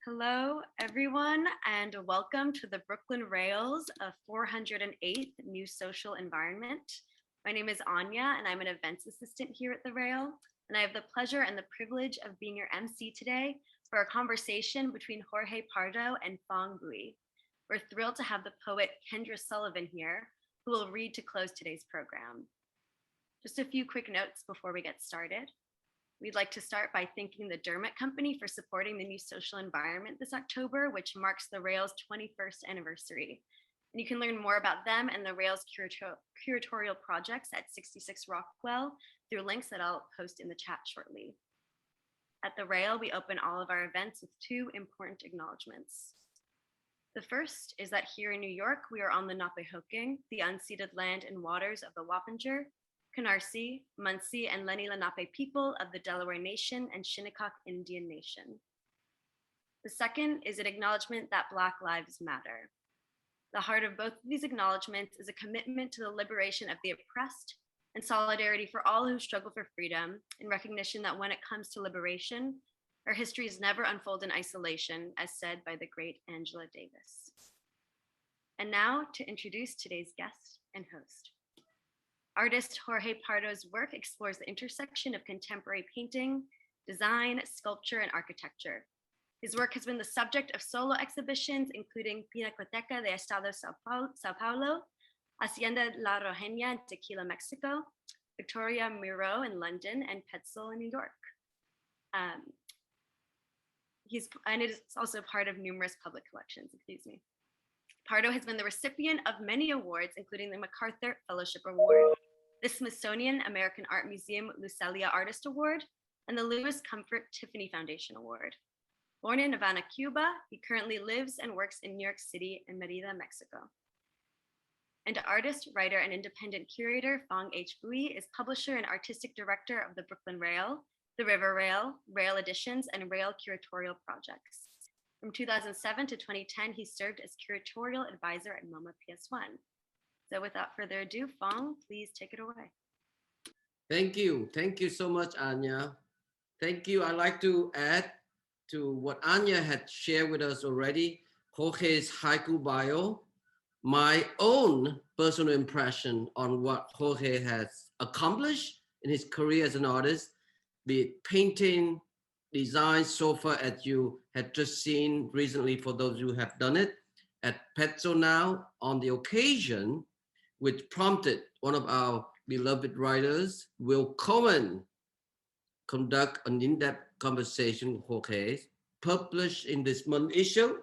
Hello, everyone, and welcome to the Brooklyn Rails of 408th New Social Environment. My name is Anya, and I'm an events assistant here at the Rail, and I have the pleasure and the privilege of being your MC today for a conversation between Jorge Pardo and Phong H. We're thrilled to have the poet Kendra Sullivan here, who will read to close today's program. Just a few quick notes before we get started. We'd like to start by thanking the Dermot Company for supporting the New Social Environment this October, which marks the Rail's 21st anniversary. And you can learn more about them and the Rail's curatorial projects at 66 Rockwell through links that I'll post in the chat shortly. At the Rail, we open all of our events with two important acknowledgements. The first is that here in New York, we are on the Napehoking, the unceded land and waters of the Wappinger, Canarsie, Munsee, and Lenni Lenape people of the Delaware Nation and Shinnecock Indian Nation. The second is an acknowledgement that Black Lives Matter. The heart of both of these acknowledgements is a commitment to the liberation of the oppressed and solidarity for all who struggle for freedom, in recognition that when it comes to liberation, our histories never unfold in isolation, as said by the great Angela Davis. And now to introduce today's guest and host. Artist Jorge Pardo's work explores the intersection of contemporary painting, design, sculpture, and architecture. His work has been the subject of solo exhibitions, including Pinacoteca de Estado São Paulo, Hacienda la Rojeña in Tequila, Mexico, Victoria Miro in London, and Petzel in New York. And it is also part of numerous public collections, Pardo has been the recipient of many awards, including the MacArthur Fellowship Award, the Smithsonian American Art Museum Lucelia Artist Award, and the Louis Comfort Tiffany Foundation Award. Born in Havana, Cuba, he currently lives and works in New York City and Merida, Mexico. And artist, writer, and independent curator Phong H. is publisher and artistic director of the Brooklyn Rail, the River Rail, Rail Editions, and Rail Curatorial Projects. From 2007 to 2010, he served as curatorial advisor at MoMA PS1. So without further ado, Phong, please take it away. Thank you. Thank you so much, Anya. Thank you. I'd like to add to what Anya had shared with us already, Jorge's haiku bio, my own personal impression on what Jorge has accomplished in his career as an artist, be it painting, design, so far as you had just seen recently for those who have done it, at Petzel now, on the occasion which prompted one of our beloved writers, Will Cohen, conduct an in-depth conversation with Jorge, published in this month issue,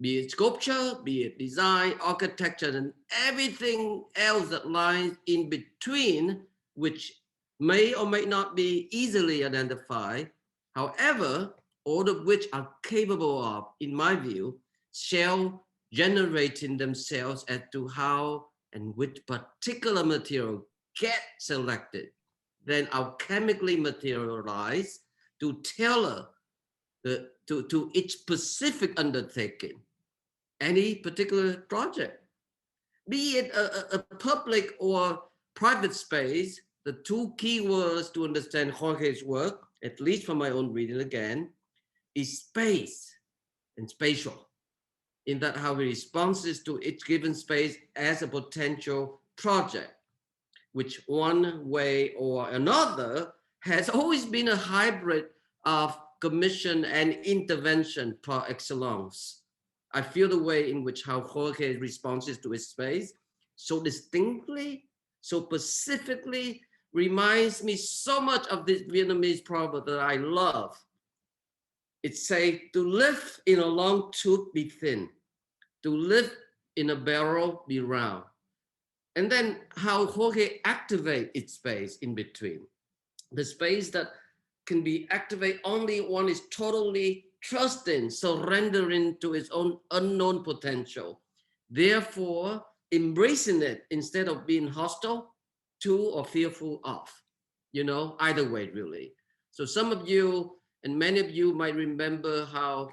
be it sculpture, be it design, architecture, and everything else that lies in between, which may or may not be easily identified. However, all of which are capable of, in my view, generating themselves as to how and which particular material get selected, then alchemically materialize to tailor to each specific undertaking, any particular project. Be it a public or private space, the two key words to understand Jorge's work, at least from my own reading again, is space and spatial, in that how he responds to each given space as a potential project, which one way or another has always been a hybrid of commission and intervention par excellence. I feel the way in which how Jorge responds to his space so distinctly, so specifically, reminds me so much of this Vietnamese proverb that I love. It says, to live in a long tube, be thin. To live in a barrel, be round. And then how Jorge activates its space in between. The space that can be activated only one is totally trusting, surrendering to its own unknown potential. Therefore, embracing it instead of being hostile to or fearful of, either way, really. So some of you and many of you might remember how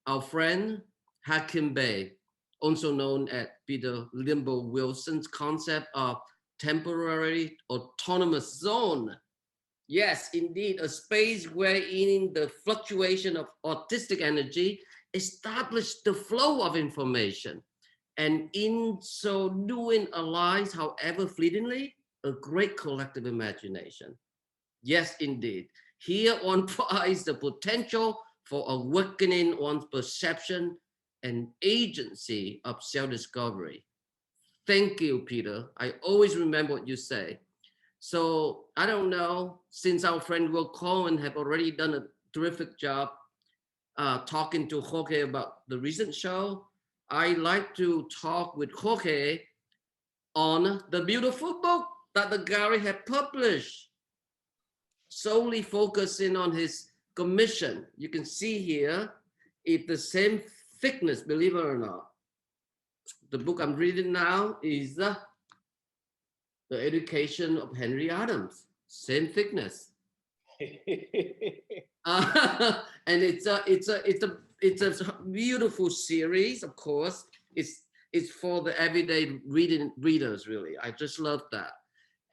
our friend Hakim Bey, also known as Peter Limbo Wilson's concept of temporary autonomous zone, Yes, indeed, a space wherein the fluctuation of artistic energy established the flow of information, and in so doing aligns, however fleetingly, a great collective imagination. Yes, indeed. Here one finds the potential for awakening one's perception and agency of self-discovery. Thank you, Peter. I always remember what you say. So I don't know, since our friend Will Cohen have already done a terrific job talking to Jorge about the recent show, I like to talk with Jorge on the beautiful book that the gallery had published, solely focusing on his commission. You can see here, it's the same thickness, believe it or not. The book I'm reading now is The Education of Henry Adams, same thickness. And it's a beautiful series, of course. It's for the everyday readers, really. I just love that.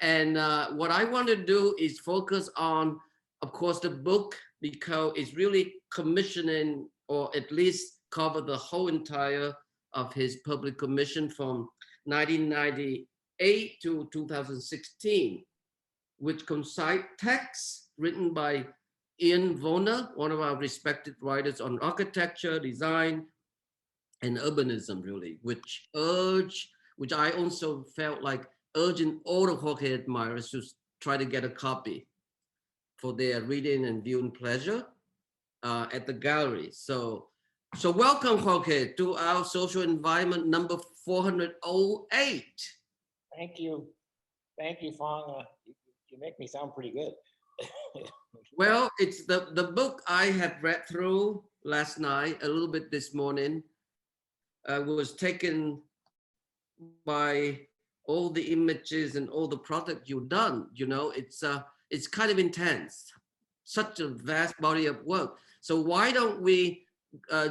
And what I want to do is focus on, of course, the book, because it's really commissioning, or at least cover the whole entire of his public commission from 1998 to 2016, which concise texts written by Ian Voner, one of our respected writers on architecture, design, and urbanism, really, which I also felt like urging all the Jorge admirers to try to get a copy for their reading and viewing pleasure at the gallery. So welcome, Jorge, to our social environment number 408. Thank you, Phong. You make me sound pretty good. Well, it's the book I have read through last night, a little bit this morning, was taken by all the images and all the product you've done. You know, it's kind of intense, such a vast body of work. So why don't we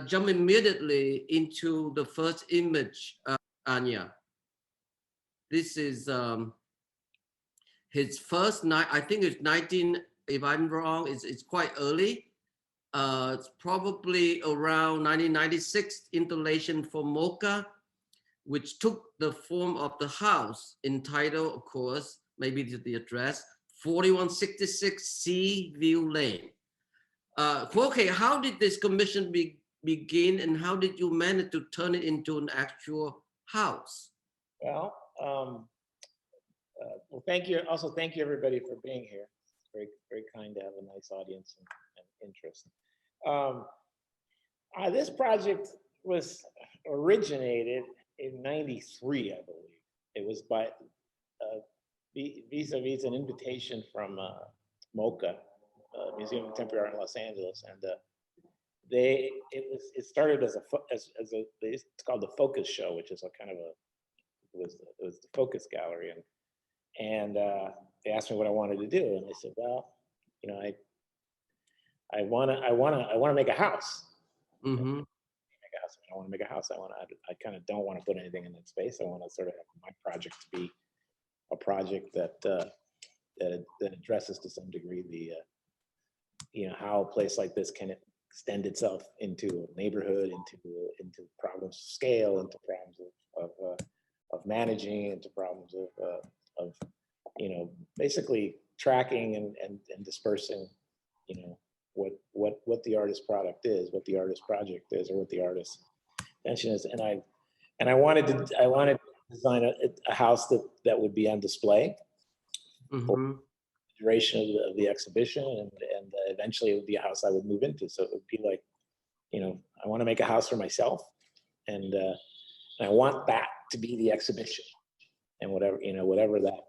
jump immediately into the first image, Anya? This is his first night. I think it's 19. If I'm wrong, it's quite early. It's probably around 1996 installation for Mocha, which took the form of the house, entitled, of course, maybe the address, 4166 Sea View Lane. Jorge, how did this commission begin, and how did you manage to turn it into an actual house? Well, well, thank you. Also, thank you everybody for being here. It's very, very kind to have a nice audience and interest. This project was originated in '93, I believe. It was by vis-a-vis an invitation from MoCA, Museum of Contemporary Art in Los Angeles, and it started as it's called the Focus Show, which is a kind of it was the Focus Gallery, and they asked me what I wanted to do, and I said, well, you know, I want to make a house. Mm-hmm. I want to make a house. I kind of don't want to put anything in that space. I want to sort of have my project to be a project that addresses to some degree the how a place like this can extend itself into a neighborhood, into problems of scale, into problems of managing, into problems of basically tracking and dispersing, what the artist product is, what the artist project is, or what the artist intention is. And I wanted to design a house that would be on display for the duration of the exhibition, and eventually it would be a house I would move into. So it would be like, I want to make a house for myself, and I want that to be the exhibition, and whatever that,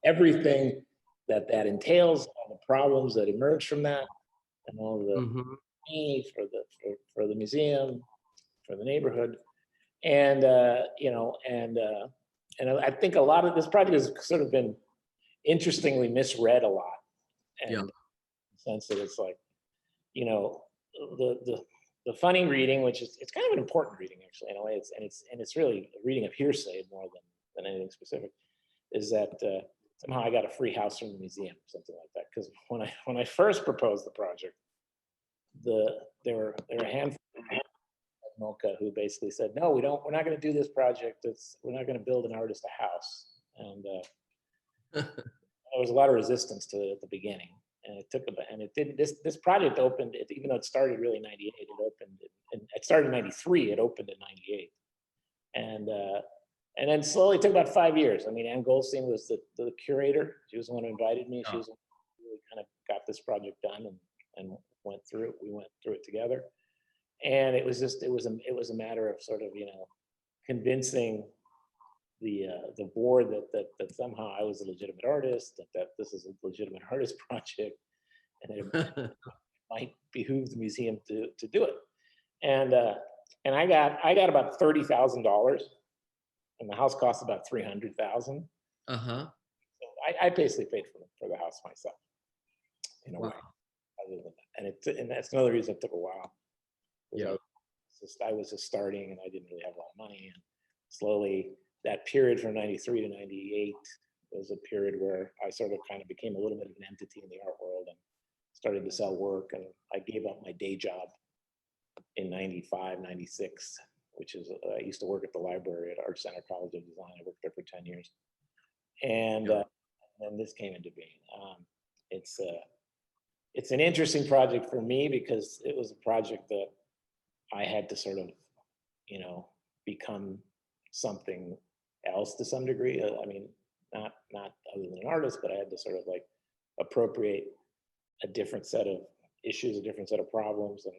everything that entails, all the problems that emerge from that, and all the need for the museum, for the neighborhood, and I think a lot of this project has sort of been interestingly misread a lot, and in the sense that it's like, the funny reading, which is, it's kind of an important reading actually in a way, it's really a reading of hearsay more than anything specific, is that somehow I got a free house from the museum, something like that. Because when I first proposed the project, there were a handful of Mocha who basically said, no, we're not going to do this project. We're not going to build an artist a house. And there was a lot of resistance to it at the beginning. And it took and it didn't, this project opened, even though it started really in 98, it opened, and it started in 93, it opened in 98. And then slowly, it took about 5 years. I mean, Ann Goldstein was the curator. She was the one who invited me. She was the one who really kind of got this project done and went through it. We went through it together. And it was a matter of sort of, convincing the board that somehow I was a legitimate artist, that this is a legitimate artist project, and it might behoove the museum to do it. And I got about $30,000, and the house cost about $300,000. Uh-huh. So I basically paid for the house myself, in a Wow. way. Other than that. And that's another reason it took a while. Yeah. I was just starting, and I didn't really have a lot of money. And slowly, that period from 93 to 98 was a period where I sort of kind of became a little bit of an entity in the art world and started to sell work. And I gave up my day job in 95, 96, which is, I used to work at the library at Art Center College of Design. I worked there for 10 years. And then this came into being. It's an interesting project for me because it was a project that I had to sort of, become something else to some degree. I mean, not other than an artist, but I had to sort of like appropriate a different set of issues, a different set of problems, and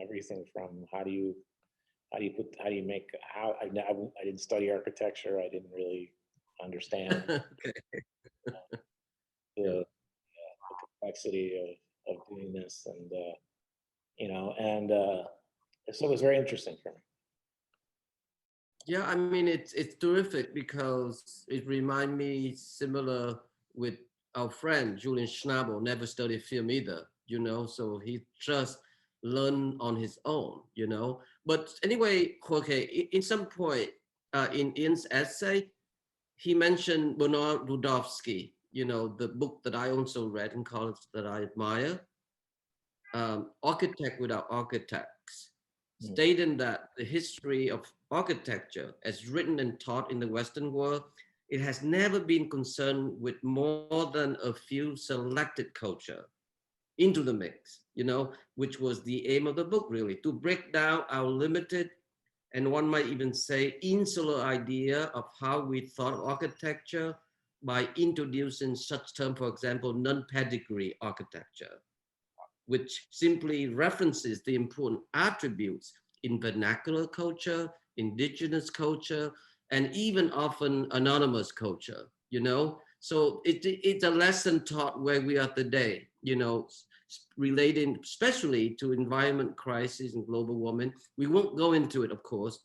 everything from how I didn't study architecture. I didn't really understand the complexity of doing this, and so it was very interesting for me. Yeah, I mean, it's terrific because it reminds me similar with our friend Julian Schnabel, never studied film either, so he just learned on his own, But anyway, Jorge, in some point in Ian's essay, he mentioned Bernard Rudofsky, the book that I also read in college that I admire, Architect Without Architects, stating that the history of architecture, as written and taught in the Western world, it has never been concerned with more than a few selected culture into the mix, which was the aim of the book, really, to break down our limited, and one might even say insular idea of how we thought of architecture by introducing such term, for example, non-pedigree architecture, which simply references the important attributes in vernacular culture, indigenous culture, and even often anonymous culture, So it's a lesson taught where we are today, relating especially to environment crisis and global warming. We won't go into it, of course,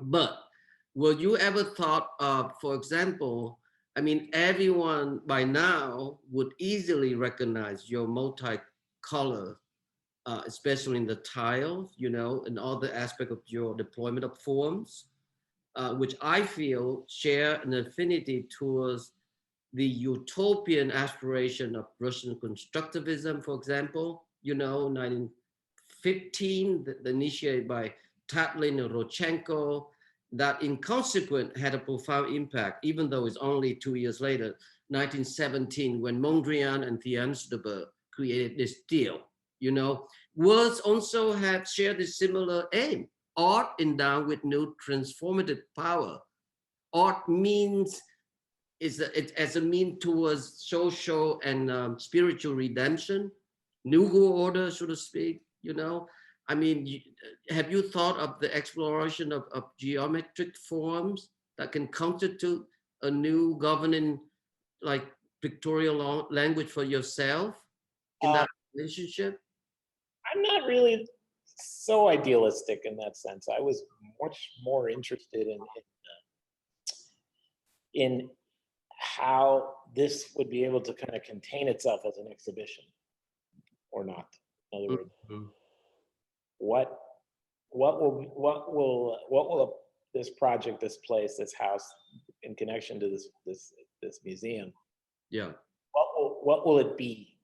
but were you ever thought of, for example, I mean, everyone by now would easily recognize your multi-color, especially in the tiles, and all the aspect of your deployment of forms, which I feel share an affinity towards the utopian aspiration of Russian constructivism, for example, 1915, initiated by Tatlin and Rodchenko, that inconsequent had a profound impact, even though it's only 2 years later, 1917, when Mondrian and Van Stubbe created this deal. Words also have shared a similar aim. Art endowed with new transformative power. Art means as a mean towards social and spiritual redemption, new world order, so to speak. I mean, have you thought of the exploration of geometric forms that can constitute a new governing, like, pictorial language for yourself in that relationship? I'm not really so idealistic in that sense. I was much more interested in how this would be able to kind of contain itself as an exhibition or not. In other words, what will this project, this place, this house, in connection to this museum, Yeah. What will it be?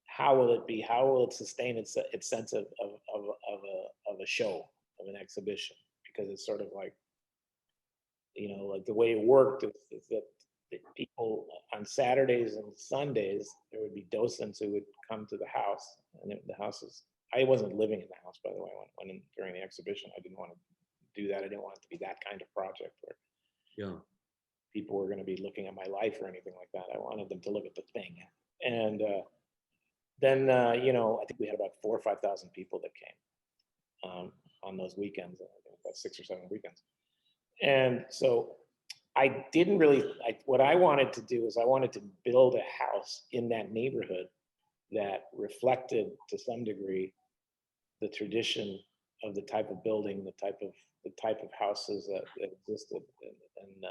How will it be? How will it sustain its sense of a show, of an exhibition? Because it's sort of like, like the way it worked is that people on Saturdays and Sundays, there would be docents who would come to the house, and the house is, I wasn't living in the house, by the way, when during the exhibition. I didn't want to do that. I didn't want it to be that kind of project where Yeah. people were going to be looking at my life or anything like that. I wanted them to look at the thing. And then, I think we had about 4,000 or 5,000 people that came on those weekends, about 6 or 7 weekends. And so I didn't really, what I wanted to do is I wanted to build a house in that neighborhood that reflected to some degree the tradition of the type of building, the type of houses that existed, and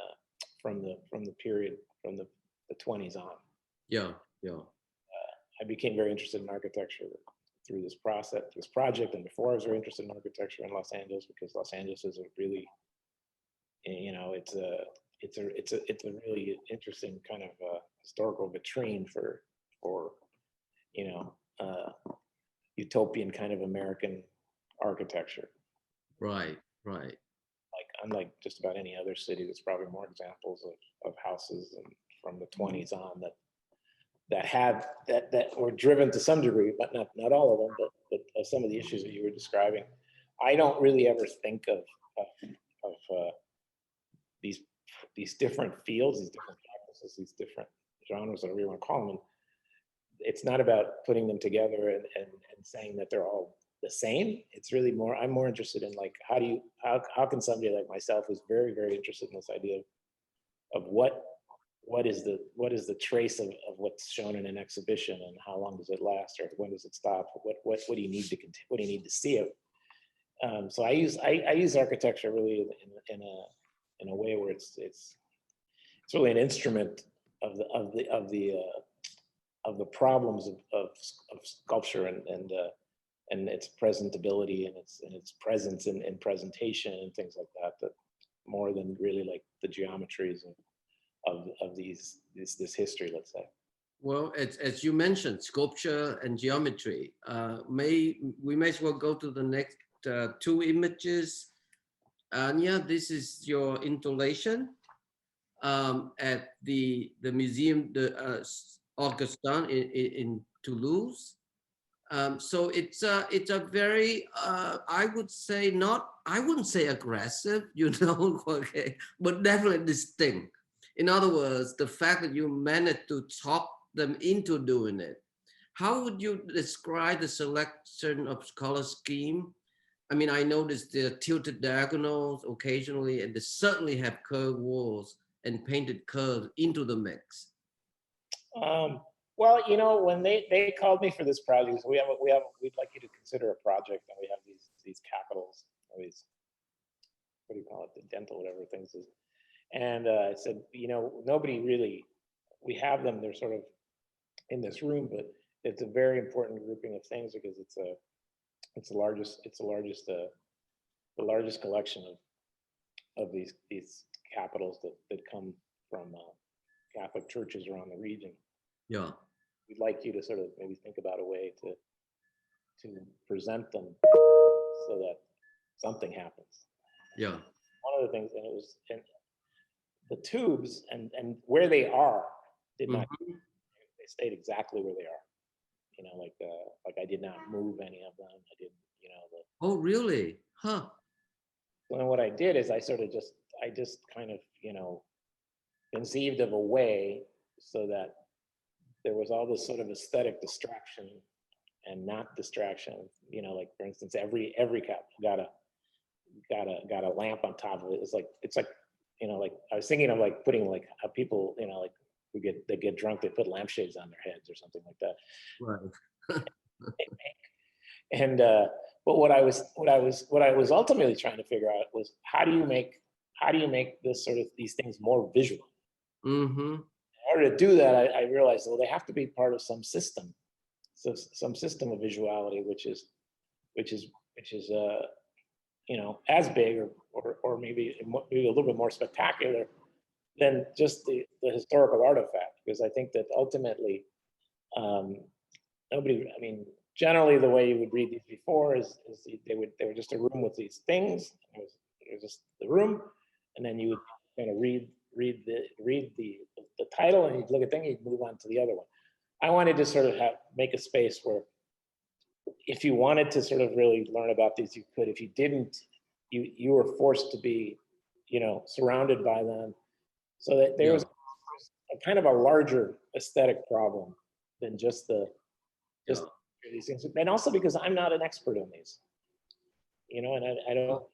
from the period from the 20s on. Yeah. Yeah. I became very interested in architecture through this project, and before I was very interested in architecture in Los Angeles, because Los Angeles is a really, it's a really interesting kind of historical vitrine for utopian kind of American architecture. Right. Like unlike just about any other city, there's probably more examples of houses from the 20s on that were driven to some degree, but not all of them, but some of the issues that you were describing. I don't really ever think of these different fields, these different practices, these different genres, whatever you want to call them. And it's not about putting them together and saying that they're all the same. It's really more, I'm more interested in like, how can somebody like myself, who's very, very interested in this idea of what is the trace of what's shown in an exhibition, and how long does it last, or when does it stop? What do you need to see it? So I use architecture really in a way where it's really an instrument of the problems of sculpture and its presentability and its presence in presentation and things like that more than really like the geometries of this history, let's say. Well, as you mentioned, sculpture and geometry. We may as well go to the next 2 images. Anya, this is your installation at the museum, the Augustin in Toulouse. So it's a very I wouldn't say aggressive, okay, but definitely distinct. In other words, the fact that you managed to talk them into doing it. How would you describe the selection of color scheme? I mean, I noticed there are tilted diagonals occasionally, and they certainly have curved walls and painted curves into the mix. Well, when they called me for this project, so we'd like you to consider a project, and we have these capitals, or these, what do you call it, the dental, whatever things is. And I said, nobody really, we have them, they're sort of in this room, but it's a very important grouping of things because it's the largest collection of these capitals that come from Catholic churches around the region. Yeah. We'd like you to sort of maybe think about a way to present them so that something happens. Yeah. One of the things, and the tubes and where they are did not, they stayed exactly where they are. Like I did not move any of them. I didn't, Oh, really? Huh. And what I did is I just kind of, conceived of a way so that there was all this sort of aesthetic distraction and not distraction. Like for instance, every cap got a lamp on top of it. It's like like I was thinking of like putting like how people like they get drunk, they put lampshades on their heads or something like that. Right. And but what I was ultimately trying to figure out was how do you make this sort of these things more visual? Mm-hmm. In order to do that, I realized, well, they have to be part of some system, so some system of visuality, which is as big or maybe a little bit more spectacular than just the historical artifact, because I think that ultimately, nobody, I mean, generally the way you would read these before is they were just a room with these things. It was just the room, and then you would kind of read the title, and you'd look at things, you'd move on to the other one. I wanted to sort of make a space where, if you wanted to sort of really learn about these, you could. If you didn't, you were forced to be, surrounded by them, so that there was a kind of a larger aesthetic problem than just these things. And also because I'm not an expert in these, and I don't,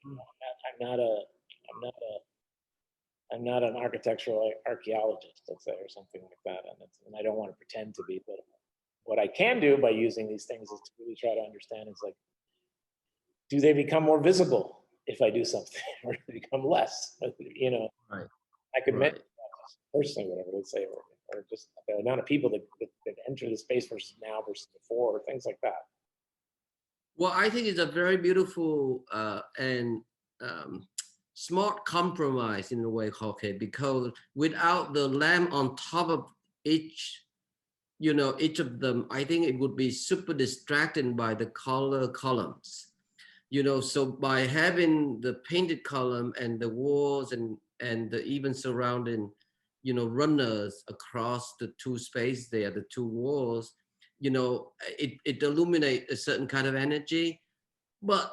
I'm not an architectural archaeologist, let's say, or something like that, and I don't want to pretend to be. But what I can do by using these things is to really try to understand, is like, do they become more visible if I do something, or do they become less? Right. I could mention personally, whatever, let's say, or just the amount of people that enter the space versus now versus before, or things like that. Well, I think it's a very beautiful and smart compromise in a way, Jorge, because without the lamp on top of each of them, I think it would be super distracting by the color columns. So by having the painted column and the walls and the even surrounding, runners across the two space there, the two walls, it illuminates a certain kind of energy. But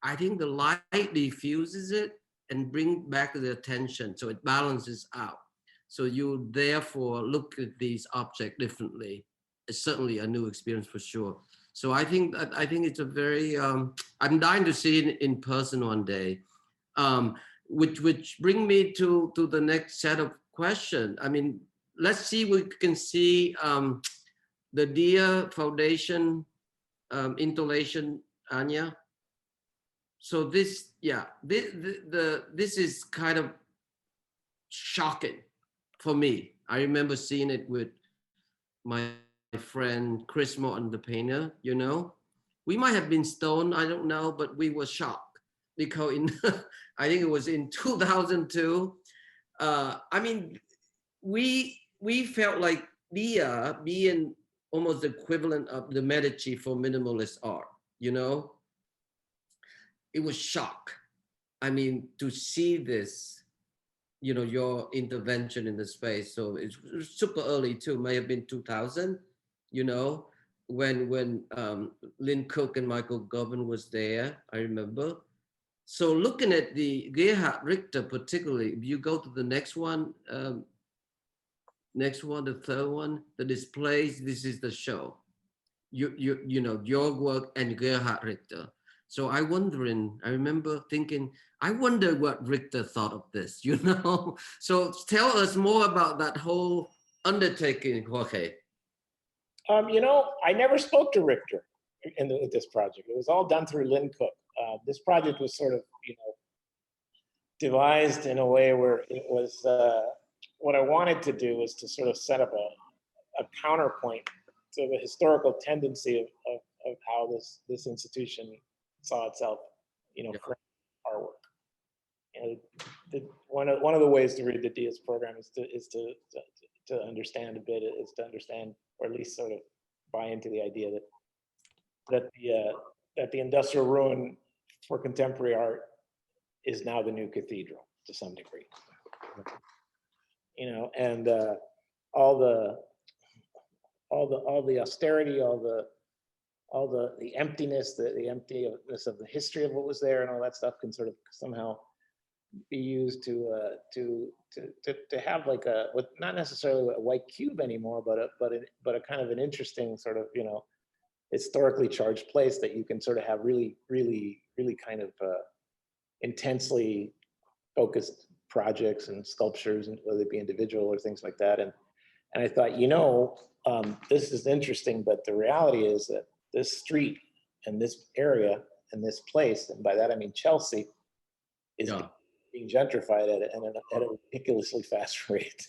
I think the light diffuses it and bring back the attention, so it balances out. So you therefore look at these objects differently. It's certainly a new experience for sure. So I think it's a very, I'm dying to see it in person one day, which bring me to the next set of questions. I mean, let's see, we can see the Deer Foundation installation, Anya. So this, this is kind of shocking for me. I remember seeing it with my friend Chris Morton, the painter. We might have been stoned, I don't know, but we were shocked because I think it was in 2002. I mean, we felt like Dia being almost the equivalent of the Medici for minimalist art. It was shock. I mean, to see this, your intervention in the space. So it's super early too, may have been 2000, when Lynn Cook and Michael Govan was there, I remember. So looking at the Gerhard Richter particularly, if you go to the next one, the third one, the displays, this is the show. Your work and Gerhard Richter. So I remember thinking, I wonder what Richter thought of this, So tell us more about that whole undertaking, Jorge. I never spoke to Richter in this project. It was all done through Lynn Cook. This project was sort of, devised in a way where it was, what I wanted to do was to sort of set up a counterpoint to the historical tendency of how this institution saw itself, for artwork. One of the ways to read the Diaz program is to understand a bit, is to understand, or at least sort of buy into the idea that the industrial ruin for contemporary art is now the new cathedral to some degree. And all the austerity, all the emptiness, the emptiness of the history of what was there, and all that stuff can sort of somehow be used to have like not necessarily a white cube anymore, but a kind of an interesting sort of historically charged place that you can sort of have really kind of intensely focused projects and sculptures, and whether it be individual or things like that. And I thought, this is interesting, but the reality is that this street and this area and this place, and by that I mean Chelsea, is being gentrified at a ridiculously fast rate.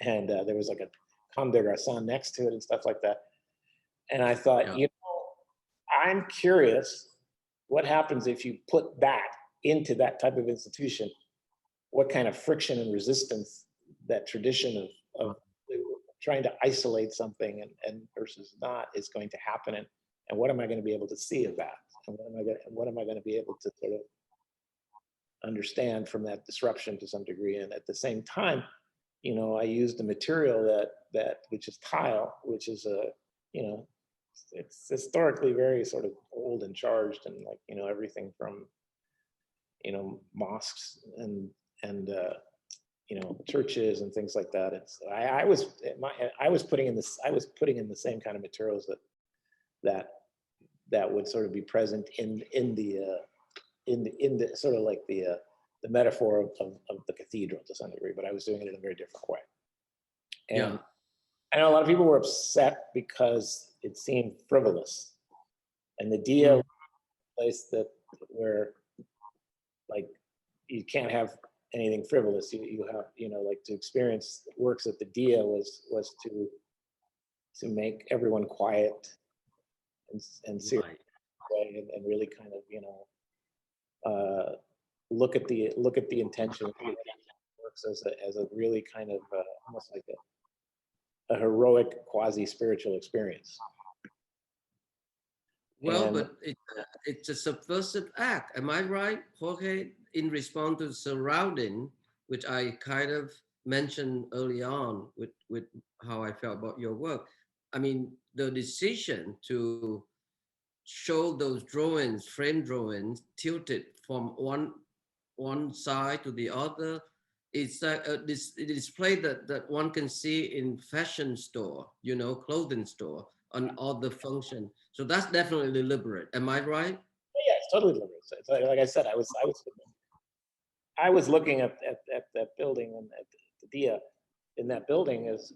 And there was like a Comme des Garçons next to it and stuff like that. And I thought, I'm curious what happens if you put that into that type of institution what kind of friction and resistance that tradition of trying to isolate something and versus not is going to happen, and what am I going to be able to see of that, and what am I going to be able to sort of understand from that disruption to some degree. And at the same time, you know, I used a material that which is tile, which is a, you know, it's historically very sort of old and charged, and like, you know, everything from, you know, mosques and you know, churches and things like that. It's I was putting in the same kind of materials that would sort of be present in the sort of like the metaphor of the cathedral to some degree, but I was doing it in a very different way. And Yeah. I know a lot of people were upset because it seemed frivolous, and the Dia was a place where like you can't have anything frivolous. You have, you know, like to experience works at the Dia was to make everyone quiet and serious, Right. and really kind of, you know, look at the intention of the works as a really kind of almost like a heroic quasi spiritual experience. Well, And but it's a subversive act. Am I right, Jorge? In response to surrounding, which I kind of mentioned early on with how I felt about your work. I mean, the decision to show those drawings, frame drawings, tilted from one side to the other, it's like a display that one can see in fashion store, you know, clothing store, on other function. So that's definitely deliberate. Am I right? yeah, it's totally deliberate. So it's like I said, I was looking at that building and at the Dia in that building as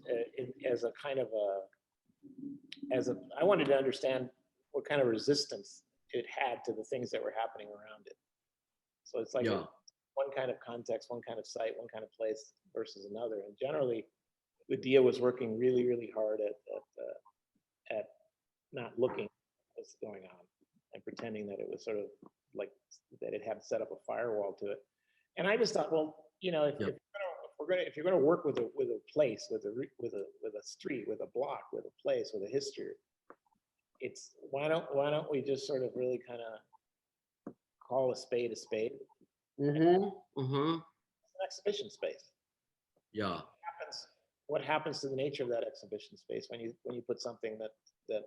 a kind of I wanted to understand what kind of resistance it had to the things that were happening around it. So it's like Yeah. one kind of context, one kind of site, one kind of place versus another. And generally, the Dia was working really, really hard at not looking at what's going on and pretending that it was sort of like that it had set up a firewall to it. And I just thought, well, you know, if you're gonna work with a place, with a street, with a block, with a place, with a history, it's why don't we just sort of really kind of call a spade a spade? Mm-hmm. It's an exhibition space. Yeah. What happens to the nature of that exhibition space when you put something that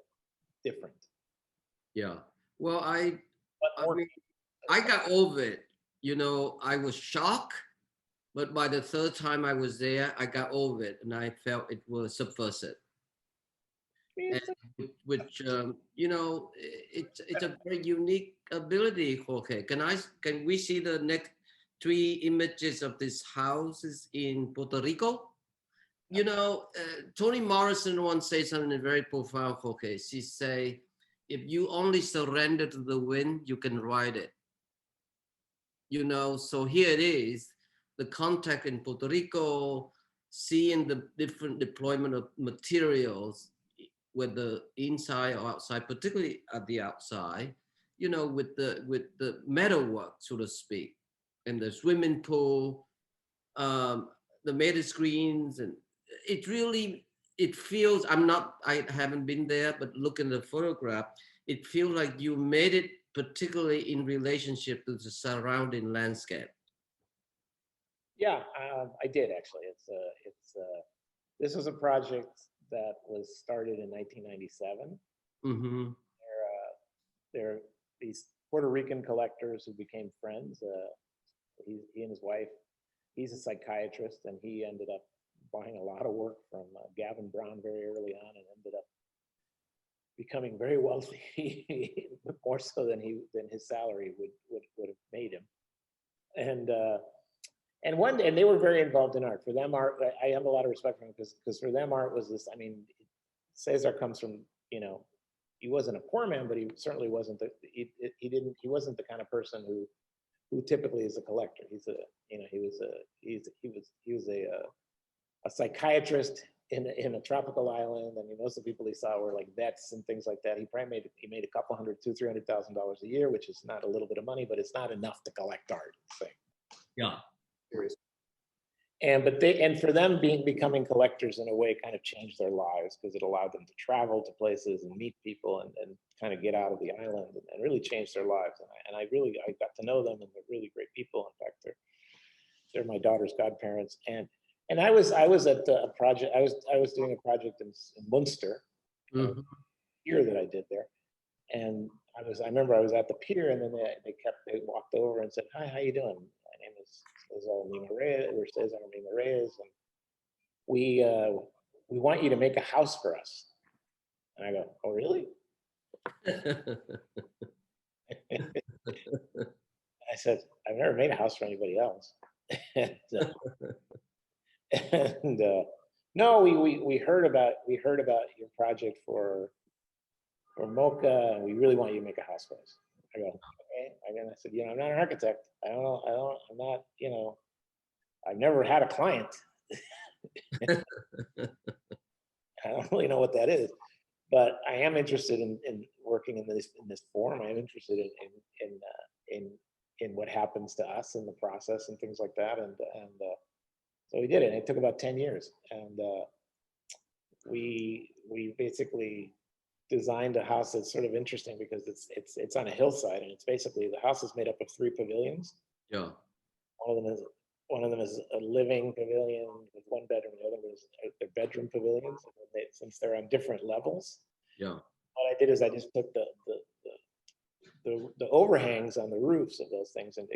different? Yeah. Well, I But mean, I got over it. You know, I was shocked, but by the third time I was there, I got over it, and I felt it was subversive. And which you know, it's a very unique ability, Jorge. Can we see the next 3 images of these houses in Puerto Rico? You know, Toni Morrison once said something very profound, Jorge. She say, if you only surrender to the wind, you can ride it. You know, so here it is, the contact in Puerto Rico, seeing the different deployment of materials, whether inside or outside, particularly at the outside, you know, with the metalwork, so to speak, and the swimming pool, the metal screens, and it feels, I haven't been there, but look in the photograph, it feels like you made it particularly in relationship to the surrounding landscape. yeah, I did actually. This was a project that was started in 1997. Mm-hmm. There are these Puerto Rican collectors who became friends. He and his wife, he's a psychiatrist, and he ended up buying a lot of work from Gavin Brown very early on, and ended up becoming very wealthy, more so than his salary would have made him. And they were very involved in art. For them, art, I have a lot of respect for them because for them, art was this. I mean, Cesar comes from, you know, he wasn't a poor man, but he certainly wasn't he wasn't the kind of person who typically is a collector. He was a psychiatrist in a tropical island. I mean, most of the people he saw were like vets and things like that. He made a couple $200,000-$300,000 a year, which is not a little bit of money, but it's not enough to collect art. Yeah. And for them becoming collectors in a way kind of changed their lives, because it allowed them to travel to places and meet people and kind of get out of the island and really change their lives. And I got to know them, and they're really great people. In fact, they're my daughter's godparents. And I was at a project. I was doing a project in Munster, pier that I did there. And I remember I was at the pier, and then they walked over and said, "Hi, how you doing? My name is Cesar Reyes, or Cesar Reyes, and we want you to make a house for us." And I go, "Oh, really?" I said, "I've never made a house for anybody else." No, we heard about your project for Mocha, and we really want you to make a house for us. I go, "Okay." Again, I said, "I'm not an architect. I'm not, I've never had a client. I don't really know what that is, but I am interested in working in this form. I am interested in what happens to us in the process and things like that." And so we did it. It took about 10 years, and we basically designed a house that's sort of interesting, because it's on a hillside, and it's basically, the house is made up of 3 pavilions. Yeah. One of them is a living pavilion with 1 bedroom. The other one is their bedroom pavilions. And since they're on different levels, Yeah. what I did is I just took the overhangs on the roofs of those things and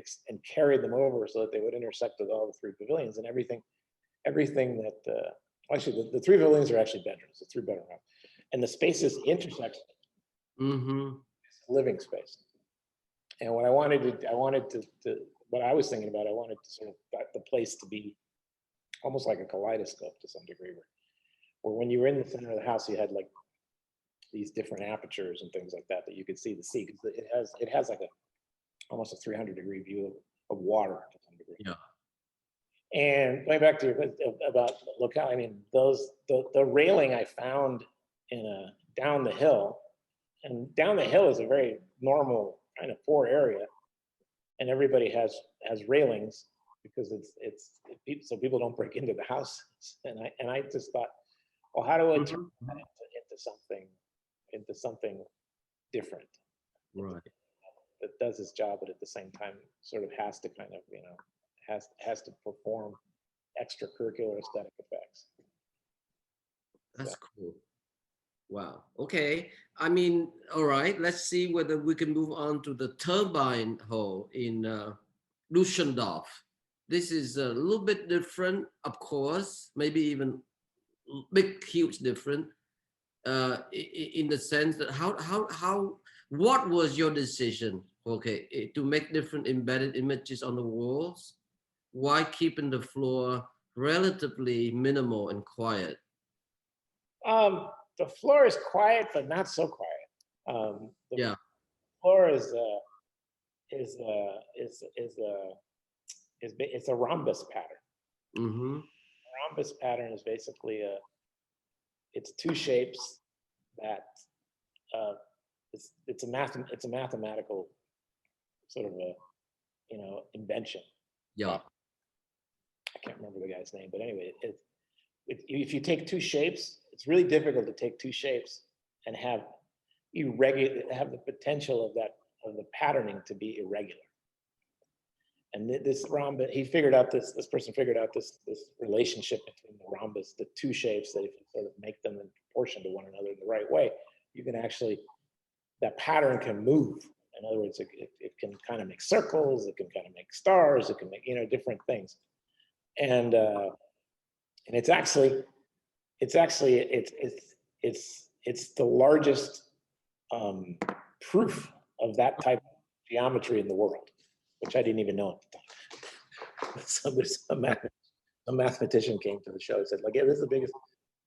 carried them over so that they would intersect with all the 3 pavilions, and everything that actually the 3 pavilions are actually bedrooms. It's 3-bedroom house, and the spaces intersect. Living space. And what I wanted what I was thinking about, I wanted to sort of the place to be almost like a kaleidoscope to some degree, where when you were in the center of the house, you had like these different apertures and things like that you could see the sea, because it has like almost a 300-degree view of water to some degree. Yeah. And going back to your about locale, I mean, the railing I found down the hill, and down the hill is a very normal kind of poor area, and everybody has railings because it's so people don't break into the houses. And I just thought, well, how do I turn that into something different? Right. That does its job, but at the same time sort of has to kind of, has to perform extracurricular aesthetic effects. That's cool. Wow. Okay. I mean, all right. Let's see whether we can move on to the turbine hall in Luschendorf. This is a little bit different, of course, maybe even big, huge different in the sense that what was your decision, okay, to make different embedded images on the walls? Why keeping the floor relatively minimal and quiet? The floor is quiet, but not so quiet. The floor is it's a rhombus pattern. A rhombus pattern is basically it's 2 shapes that it's a mathematical sort of invention. Yeah. I can't remember the guy's name, but anyway, if you take 2 shapes, it's really difficult to take 2 shapes and have the potential of the patterning to be irregular. And this rhombus, this person figured out this relationship between the rhombus, the 2 shapes, that if you sort of make them in proportion to one another in the right way, you can actually, that pattern can move. In other words, it can kind of make circles, it can kind of make stars, it can make, different things. And it's the largest proof of that type of geometry in the world, which I didn't even know at the time. A mathematician came to the show and said, like, "Yeah, this is the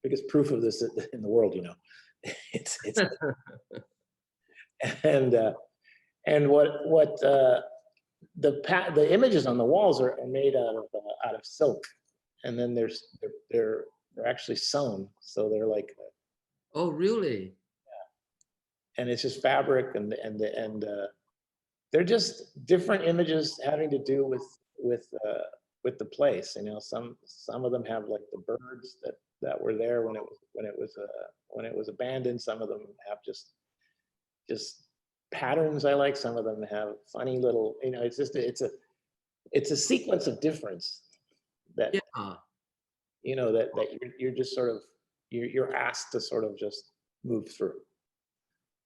biggest proof of this in the world, It's and what the images on the walls are made out of silk, and then they're actually sewn, so they're like. Oh, really? Yeah. And it's just fabric, and they're just different images having to do with with the place. You know, some of them have like the birds that were there when it was abandoned. Some of them have just patterns I like. Some of them have funny little, you know, it's a sequence of difference that, you know, that you're just sort of, you're asked to sort of just move through.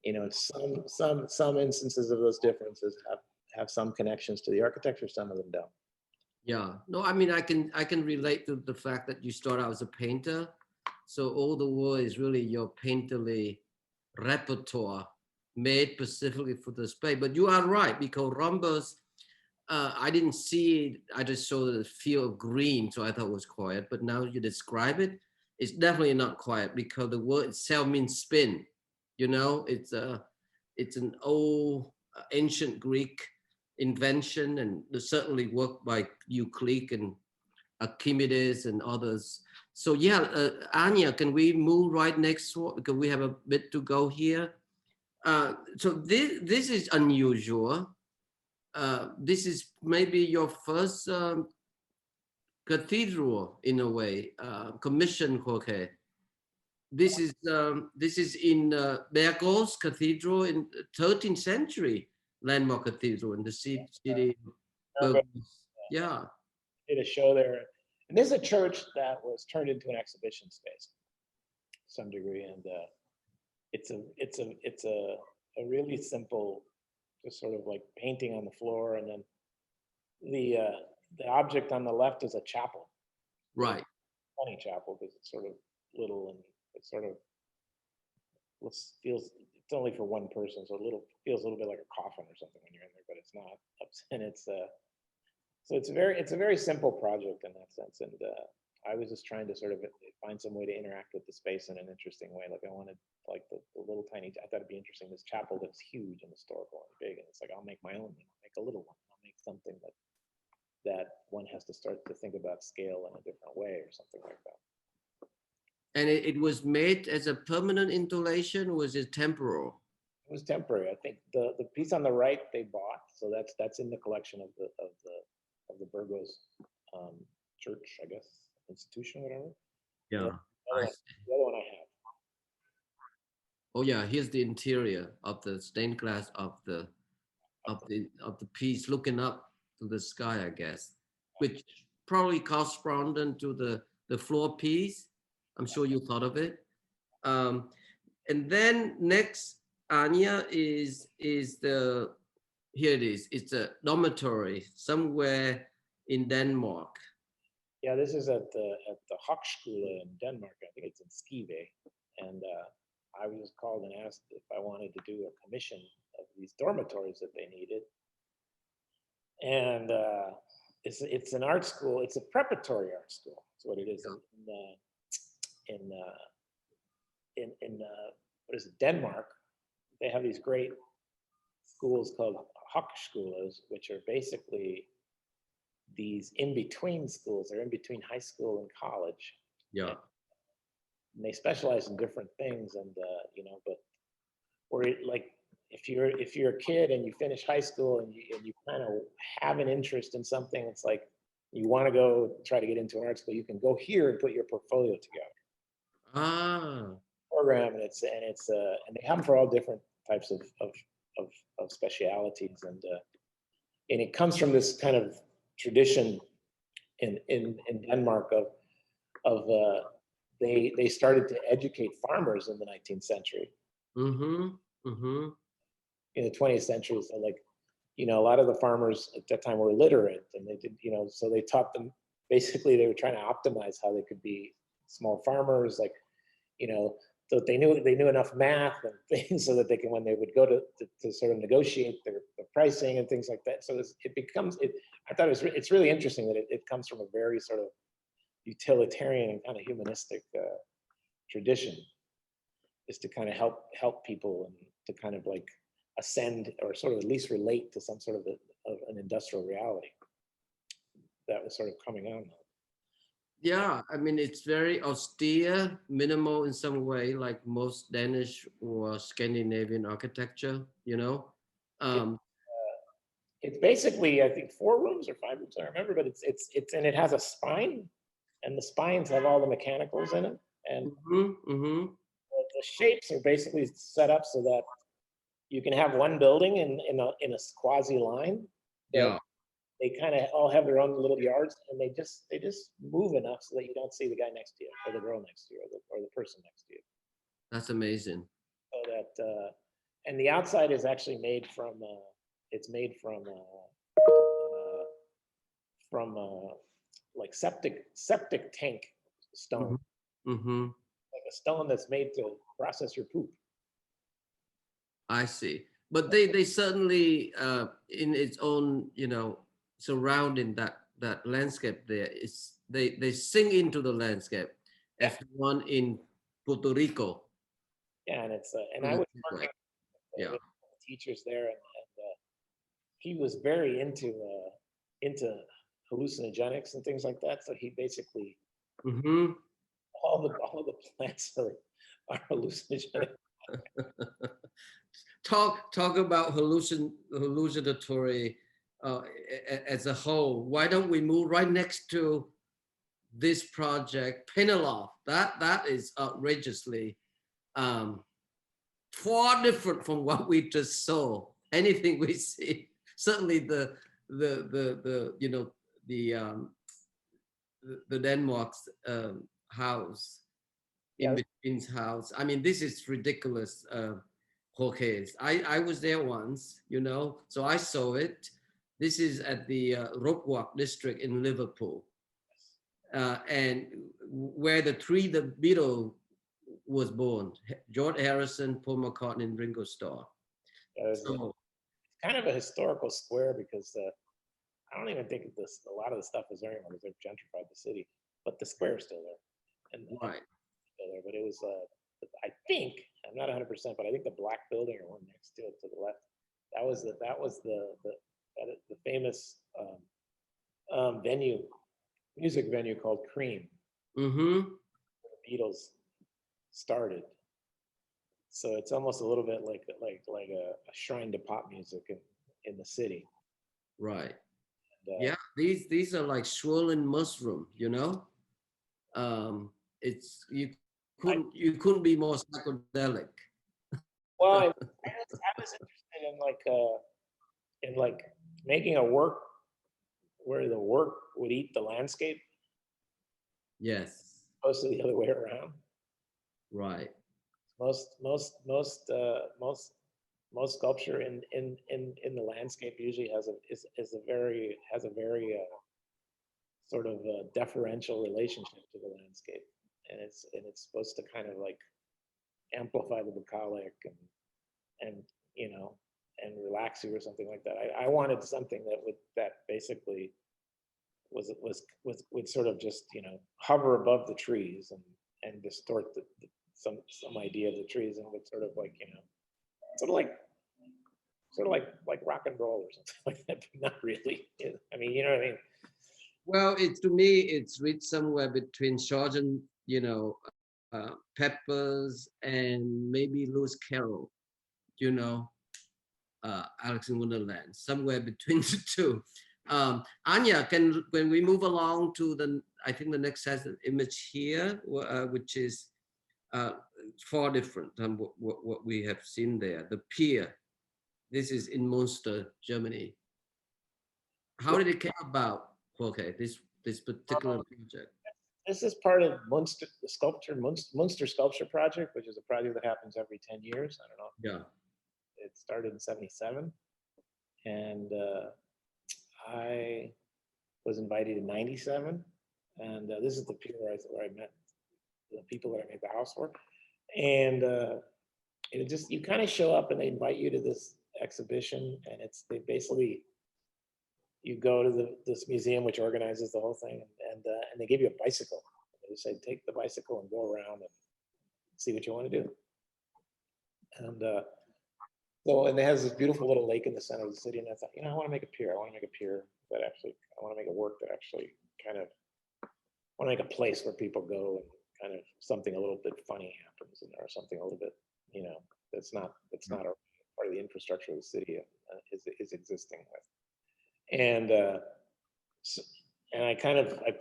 You know, some instances of those differences have some connections to the architecture, some of them don't. Yeah, no, I mean, I can relate to the fact that you start out as a painter. So all the work is really your painterly repertoire made specifically for the space. But you are right, because Rhombus, I didn't see it. I just saw the field of green, so I thought it was quiet. But now you describe it, it's definitely not quiet, because the word itself means spin. You know, it's an old ancient Greek invention, and certainly work by Euclid and Archimedes and others. So yeah, Anya, can we move right next to, because we have a bit to go here. So this is unusual. This is maybe your first cathedral in a way, commission, Jorge. This is in Burgos Cathedral in 13th century landmark cathedral in the city. Burgos. Yeah. Did a show there, and this is a church that was turned into an exhibition space to some degree, and it's a really simple, just sort of like painting on the floor, and then the object on the left is a chapel. Right. Funny chapel, because it's sort of little, and it sort of feels, it's only for one person, so feels a little bit like a coffin or something when you're in there, but it's not. And it's so it's a very simple project in that sense. And I was just trying to sort of find some way to interact with the space in an interesting way. Like I wanted like the little tiny, I thought it'd be interesting. This chapel looks huge and historical and big, and it's like, I'll make my own, make a little one. I'll make something that one has to start to think about scale in a different way or something like that. And it was made as a permanent installation, or was it temporal? It was temporary. I think the piece on the right they bought, so that's in the collection of the Burgos church, I guess, institution, whatever. Yeah. The other one I have. Oh yeah, here's the interior of the stained glass of the piece, looking up to the sky, I guess, which probably correspondent to the floor piece. I'm sure you thought of it. And then next, Anya, is the, here it is. It's a dormitory somewhere in Denmark. Yeah, this is at the Højskole in Denmark. I think it's in Skive, and I was called and asked if I wanted to do a commission of these dormitories that they needed. And it's an art school. It's a preparatory art school. That's what it is. In what is it, Denmark, they have these great schools called Højskoler, which are basically these in-between schools. They're in between high school and college. Yeah. And they specialize in different things, and you know, but or like if you're a kid and you finish high school and you kind of have an interest in something, it's like you want to go try to get into an art school, you can go here and put your portfolio together. Program, and they have them for all different types of specialities, and it comes from this kind of tradition in Denmark of they started to educate farmers in the 19th century. In the 20th century, so like, you know, a lot of the farmers at that time were illiterate, and they did, you know, so they taught them, basically they were trying to optimize how they could be small farmers, like, you know, so they knew enough math and things so that they can, when they would go to sort of negotiate their pricing and things like that. So I thought it's really interesting that it comes from a very sort of utilitarian and kind of humanistic tradition, is to kind of help people and to kind of like ascend, or sort of at least relate to some sort of an industrial reality that was sort of coming on. Yeah, I mean, it's very austere, minimal in some way, like most Danish or Scandinavian architecture, you know. it's basically, I think, 4 rooms or 5 rooms, I don't remember, but and it has a spine, and the spines have all the mechanicals in it, and the shapes are basically set up so that you can have one building in a quasi line. Yeah. They kind of all have their own little yards, and they just move enough so that you don't see the guy next to you, or the girl next to you, or the person next to you. That's amazing. So that, and the outside is actually made from, it's made from like septic tank stone, like a stone that's made to process your poop. I see. But they certainly, in its own, surrounding that landscape there, they sing into the landscape. As the one in Puerto Rico. Yeah, and it's and I was working with teachers there, and he was very into hallucinogenics and things like that. So he basically all the plants are hallucinogenic. Talk about hallucinatory as a whole. Why don't we move right next to this project, Penelope? That is outrageously far different from what we just saw. Anything we see, certainly the Denmark's house, in between's house. I mean, this is ridiculous. Jorge, I was there once, so I saw it. This is at the Rokwalk district in Liverpool, and where the Beatles was born. George Harrison, Paul McCartney, and Ringo Starr. So, it's kind of a historical square because I don't even think a lot of the stuff is there anymore because they've gentrified the city, but the square is still there. And right. Still there, but it was I think, I'm not 100%, but I think the black building or one next to it to the left, that was the famous music venue called Cream. The Beatles started. So it's almost a little bit like a shrine to pop music in the city. Right. And, yeah, these are like swirling mushroom, it's you couldn't be more psychedelic. Well, I was interested in making a work where the work would eat the landscape. Yes. Opposed to the other way around. Right. Most sculpture in the landscape usually has a very sort of a deferential relationship to the landscape, and it's supposed to kind of like amplify the bucolic and relax you or something like that. I wanted something that basically would sort of just hover above the trees and distort some idea of the trees, and would sort of like rock and roll or something like that, but not really. I mean, you know what I mean? Well, to me, it's reached somewhere between Sgt. Peppers and maybe Lewis Carroll, Alice in Wonderland, somewhere between the two. Anya, can we move along to I think the next has an image here, which is far different than what we have seen there. The pier. This is in Munster, Germany. How did it come about, Jorge, this particular project? This is part of Munster Sculpture Project, which is a project that happens every 10 years. I don't know. Yeah. It started in '77, and I was invited in '97, and this is the pier where I met the people that I made the house for, and it just, you kind of show up and they invite you to this exhibition, and they basically, you go to this museum which organizes the whole thing, and they give you a bicycle. They say, take the bicycle and go around and see what you want to do. And and it has this beautiful little lake in the center of the city, and I thought, I want to make a pier. I want to make a pier that actually, I want to make a work that actually kind of, I want to make a place where people go and kind of something a little bit funny happens in there, or something a little bit, that's not a part of the infrastructure of the city is existing with. And and I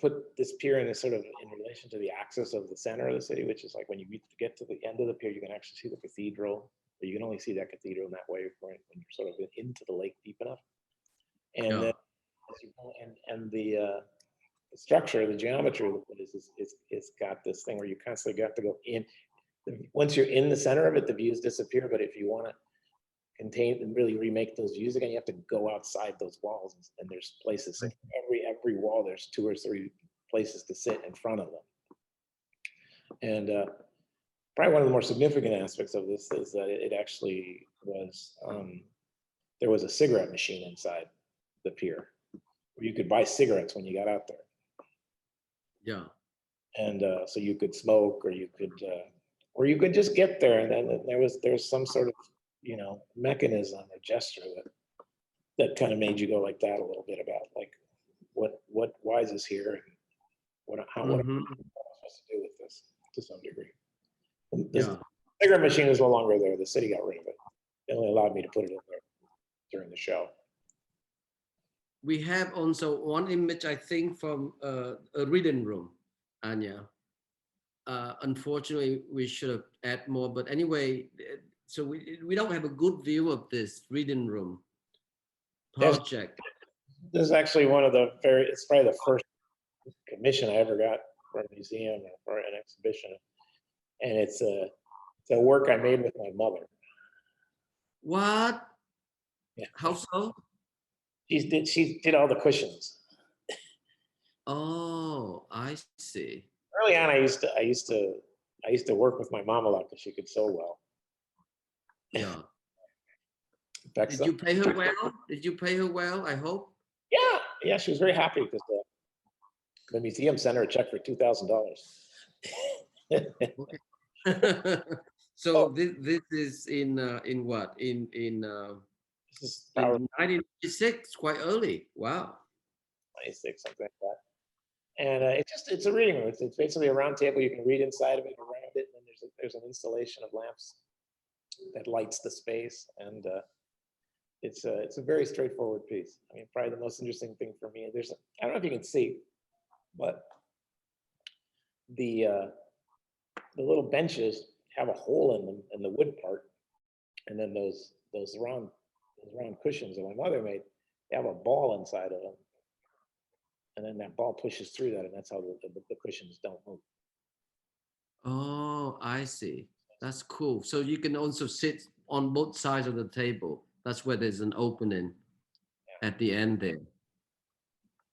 put this pier in a sort of in relation to the axis of the center of the city, which is like when you get to the end of the pier, you can actually see the cathedral. But you can only see that cathedral in that way when you're sort of into the lake deep enough. And then and the structure, the geometry of the place is got this thing where you constantly have to go in. Once you're in the center of it, the views disappear. But if you want to contain and really remake those views again, you have to go outside those walls, and there's places. Every wall, there's 2 or 3 places to sit in front of them. And probably one of the more significant aspects of this is that it actually was there was a cigarette machine inside the pier where you could buy cigarettes when you got out there. Yeah. And so you could smoke, or you could just get there, and then there's some sort of mechanism or gesture that kind of made you go like that a little bit about like why is this here, and what am I supposed to do with this to some degree. The cigarette machine is no longer there. The city got rid of it. They only allowed me to put it in there during the show. We have also one image, I think, from a reading room, Anya. Unfortunately, we should have added more, but anyway, so we don't have a good view of this reading room project. This is actually one of it's probably the first commission I ever got for a museum or for an exhibition. And it's a work I made with my mother. What? Yeah. How so? She did all the cushions. Oh, I see. Early on, I used to work with my mom a lot because she could sew well. Yeah. Did you pay her well? Did you pay her well? I hope. Yeah, she was very happy because the museum sent her a check for $2,000. Okay. So this is in what? In this is probably 1996, quite early. Wow. 96, something like that. And it's a reading room. It's basically a round table. You can read inside of it, around it, and then there's an installation of lamps that lights the space. And it's a very straightforward piece. I mean, probably the most interesting thing for me. I don't know if you can see, but the little benches have a hole in them in the wood part, and then those round cushions that my mother made, they have a ball inside of them, and then that ball pushes through that, and that's how the cushions don't move. Oh, I see. That's cool. So you can also sit on both sides of the table. That's where there's an opening at the end there.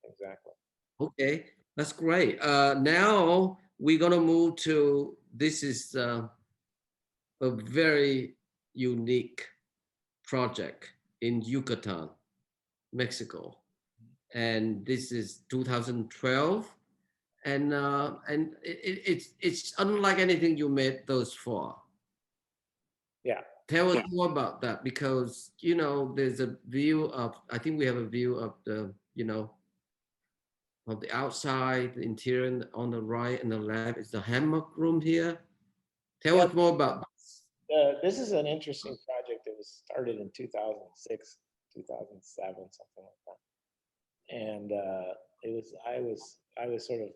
Exactly. Okay, that's great. Now we're gonna move to, this is a very unique project in Yucatan, Mexico. And this is 2012. And it's unlike anything you made thus far. Yeah. Tell us more about that, because there's a view of, I think we have a view of the of the outside, the interior on the right and the left is the hammock room here. Tell us more about this. This is an interesting project. It was started in 2006, 2007, something like that. And I was sort of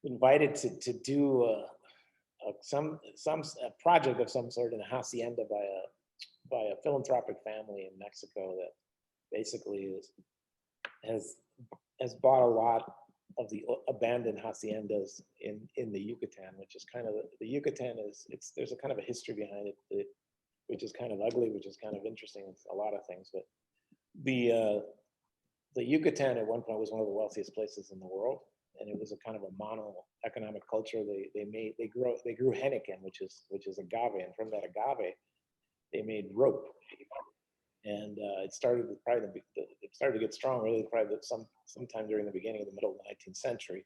invited to do a project of some sort in a hacienda by a philanthropic family in Mexico that basically has bought a lot of the abandoned haciendas in the Yucatan, which is kind of the Yucatan there's a kind of a history behind it, which is kind of ugly, which is kind of interesting. It's a lot of things, but the Yucatan at one point was one of the wealthiest places in the world, and it was a kind of a mono economic culture. They grew henequen, which is agave, and from that agave, they made rope. And it started to get strong really probably sometime during the beginning of the middle of the 19th century.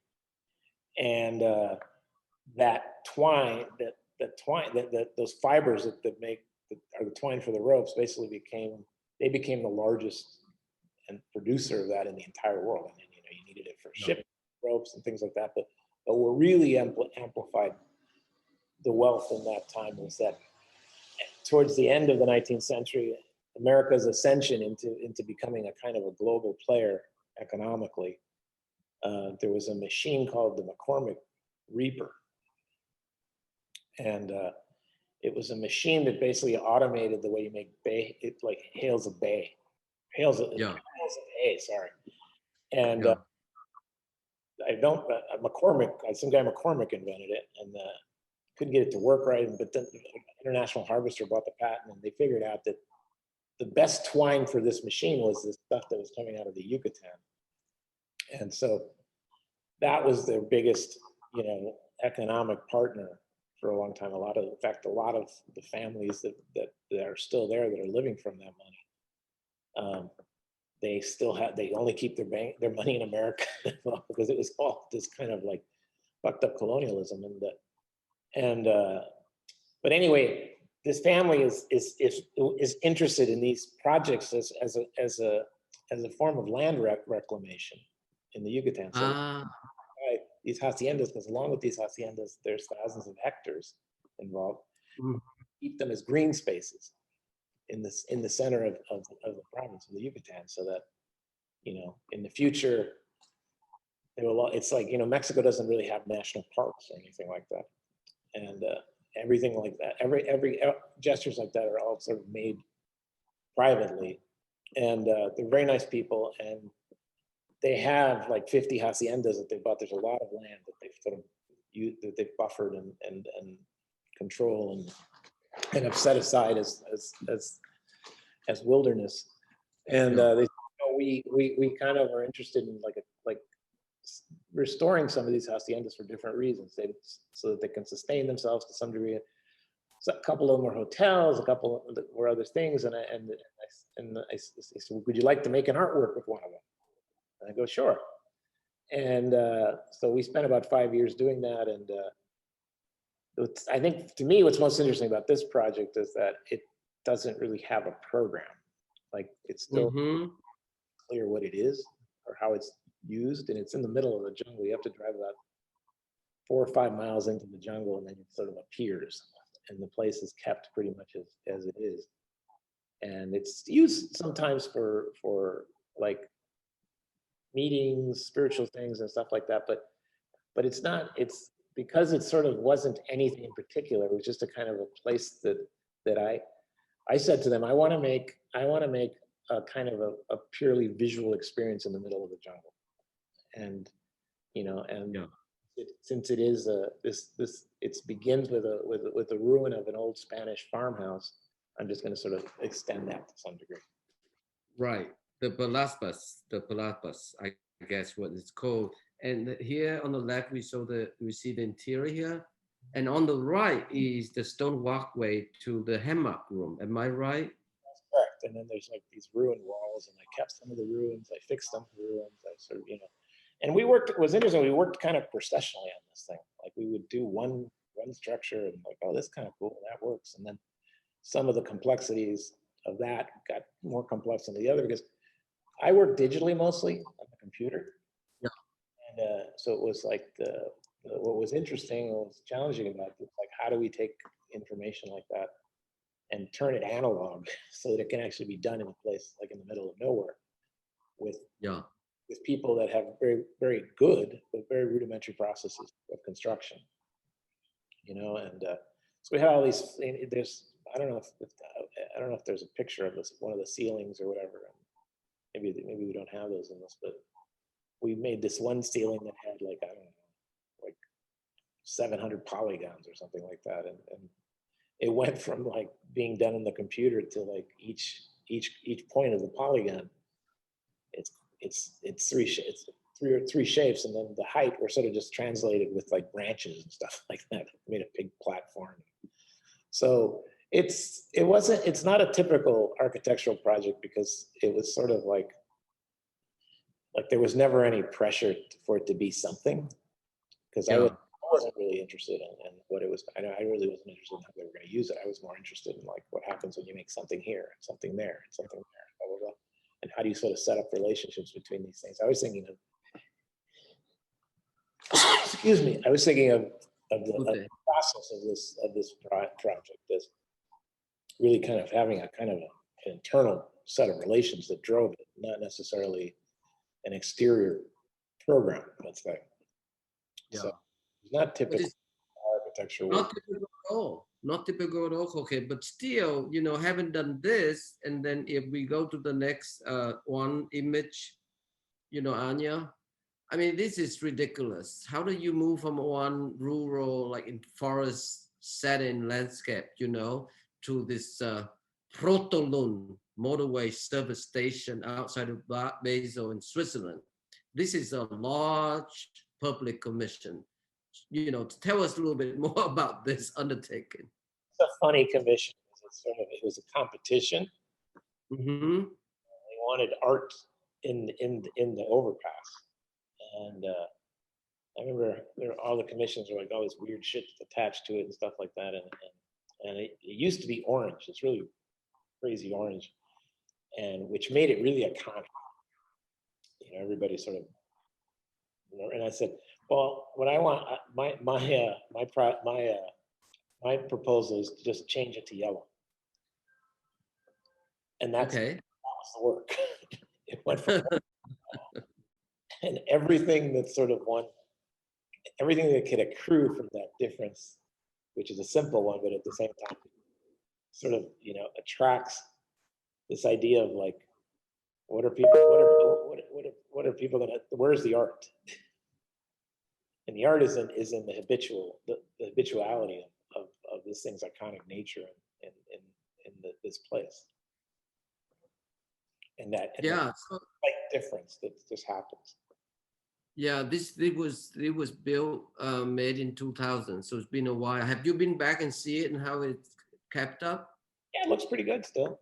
And that twine, those fibers that are the twine for the ropes, basically became the largest and producer of that in the entire world. And you needed it for shipping ropes and things like that. But what really amplified the wealth in that time was that towards the end of the 19th century, America's ascension into becoming a kind of a global player economically, there was a machine called the Mccormick Reaper. And it was a machine that basically automated the way you make bay. It like hails a bay. Hails a hay, sorry. And McCormick, some guy McCormick invented it, and couldn't get it to work right. But then International Harvester bought the patent, and they figured out that the best twine for this machine was the stuff that was coming out of the Yucatan. And so that was their biggest, economic partner for a long time. In fact, a lot of the families that are still there that are living from that money, they only keep their money in America because it was all this kind of like fucked up colonialism. But anyway, this family is interested in these projects as a form of land reclamation in the Yucatan. So these haciendas, because along with these haciendas, there's thousands of hectares involved. Keep them as green spaces in the center of the province of the Yucatan, so that in the future it's like Mexico doesn't really have national parks or anything like that, and everything like that. Every gestures like that are all sort of made privately, and they're very nice people, and they have like 50 haciendas that they bought. There's a lot of land that they've sort of that they've buffered and control and have set aside as wilderness. And we kind of are interested in like restoring some of these haciendas for different reasons, so that they can sustain themselves to some degree. So a couple of them were hotels, a couple were other things, and I said, would you like to make an artwork with one of them? And I go, sure. And so we spent about 5 years doing that. And I think, to me, what's most interesting about this project is that it doesn't really have a program. Like, it's still clear what it is or how it's used, and it's in the middle of the jungle. You have to drive about 4 or 5 miles into the jungle, and then it sort of appears, and the place is kept pretty much as it is. And it's used sometimes for like meetings, spiritual things and stuff like that, but it's not, it's because it sort of wasn't anything in particular. It was just a kind of a place that I said to them, I want to make a kind of a purely visual experience in the middle of the jungle. And since it is it begins with a ruin of an old Spanish farmhouse, I'm just going to sort of extend that to some degree. Right. The Palabas, I guess what it's called. And here on the left, we see the interior here. And on the right is the stone walkway to the hammock room. Am I right? That's correct. And then there's like these ruined walls, and I kept some of the ruins. I fixed some of the ruins. I sort of, and it was interesting. We worked kind of processionally on this thing. Like, we would do one structure and like, oh, that's kind of cool. That works. And then some of the complexities of that got more complex than the other, because I work digitally mostly on the computer. Yeah. And so it was like what was interesting, what was challenging about it, like, how do we take information like that and turn it analog so that it can actually be done in a place like in the middle of nowhere with people that have very, very good but very rudimentary processes of construction, and so we had all these. There's I don't know if there's a picture of this, one of the ceilings or whatever. Maybe we don't have those in this, but we made this one ceiling that had like, I don't know, like 700 polygons or something like that, and it went from like being done in the computer to like each point of the polygon. It's three shapes, and then the height were sort of just translated with like branches and stuff like that. Made a big platform. So it's not a typical architectural project, because it was sort of like there was never any pressure for it to be something, because I wasn't really interested in what it was. I really wasn't interested in how they were going to use it. I was more interested in like what happens when you make something here, something there, something there, blah, blah, blah. And how do you sort of set up relationships between these things? I was thinking of, excuse me, I was thinking of the process of this project as really kind of having a kind of an internal set of relations that drove it, not necessarily an exterior program, let's say. Yeah. So it's not typical architecture work. Not typical at all. Not typical at all, okay. But still, you know, having done this, and then if we go to the next one image, you know, Anya, I mean, this is ridiculous. How do you move from one rural, like in forest setting landscape, you know, to this Protolun motorway service station outside of Basel in Switzerland? This is a large public commission. You know, tell us a little bit more about this undertaking. It's a funny commission. It was a competition. Mm-hmm. They wanted art in the overpass, and I remember all the commissions were like all this weird shit attached to it and stuff like that, and it used to be orange. It's really crazy orange, and which made it really iconic. You know, everybody sort of, you know, and I said, well, what I want, my proposal is to just change it to yellow, and that was the work. It went from and everything that sort of everything that could accrue from that difference, which is a simple one, but at the same time, sort of, you know, attracts this idea of like, what are people gonna, where's the art? And the art is in the habituality of this thing's iconic nature in this place. And that slight difference that just happens. Yeah, it was built made in 2000, so it's been a while. Have you been back and see it and how it's kept up? Yeah, it looks pretty good still.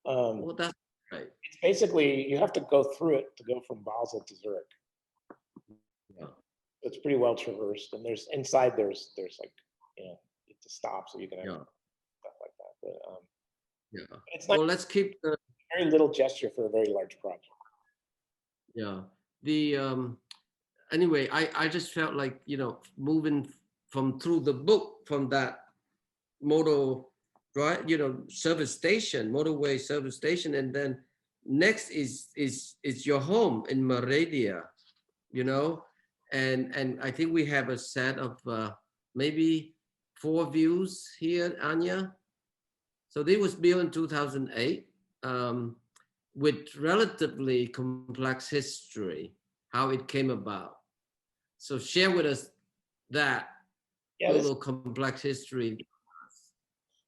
Well, that's right. It's basically, you have to go through it to go from Basel to Zurich. Yeah. It's pretty well traversed, and there's inside there's like, you know, it's a stop, so you can have stuff like that. But yeah, it's not, well, let's keep the very little gesture for a very large project. Yeah, the anyway, I just felt like, you know, moving through the book from that motor, right, you know, service station, motorway service station, and then next is your home in Merida, you know, and I think we have a set of maybe 4 views here, Anya. So this was built in 2008 with relatively complex history, how it came about. So share with us that little complex history.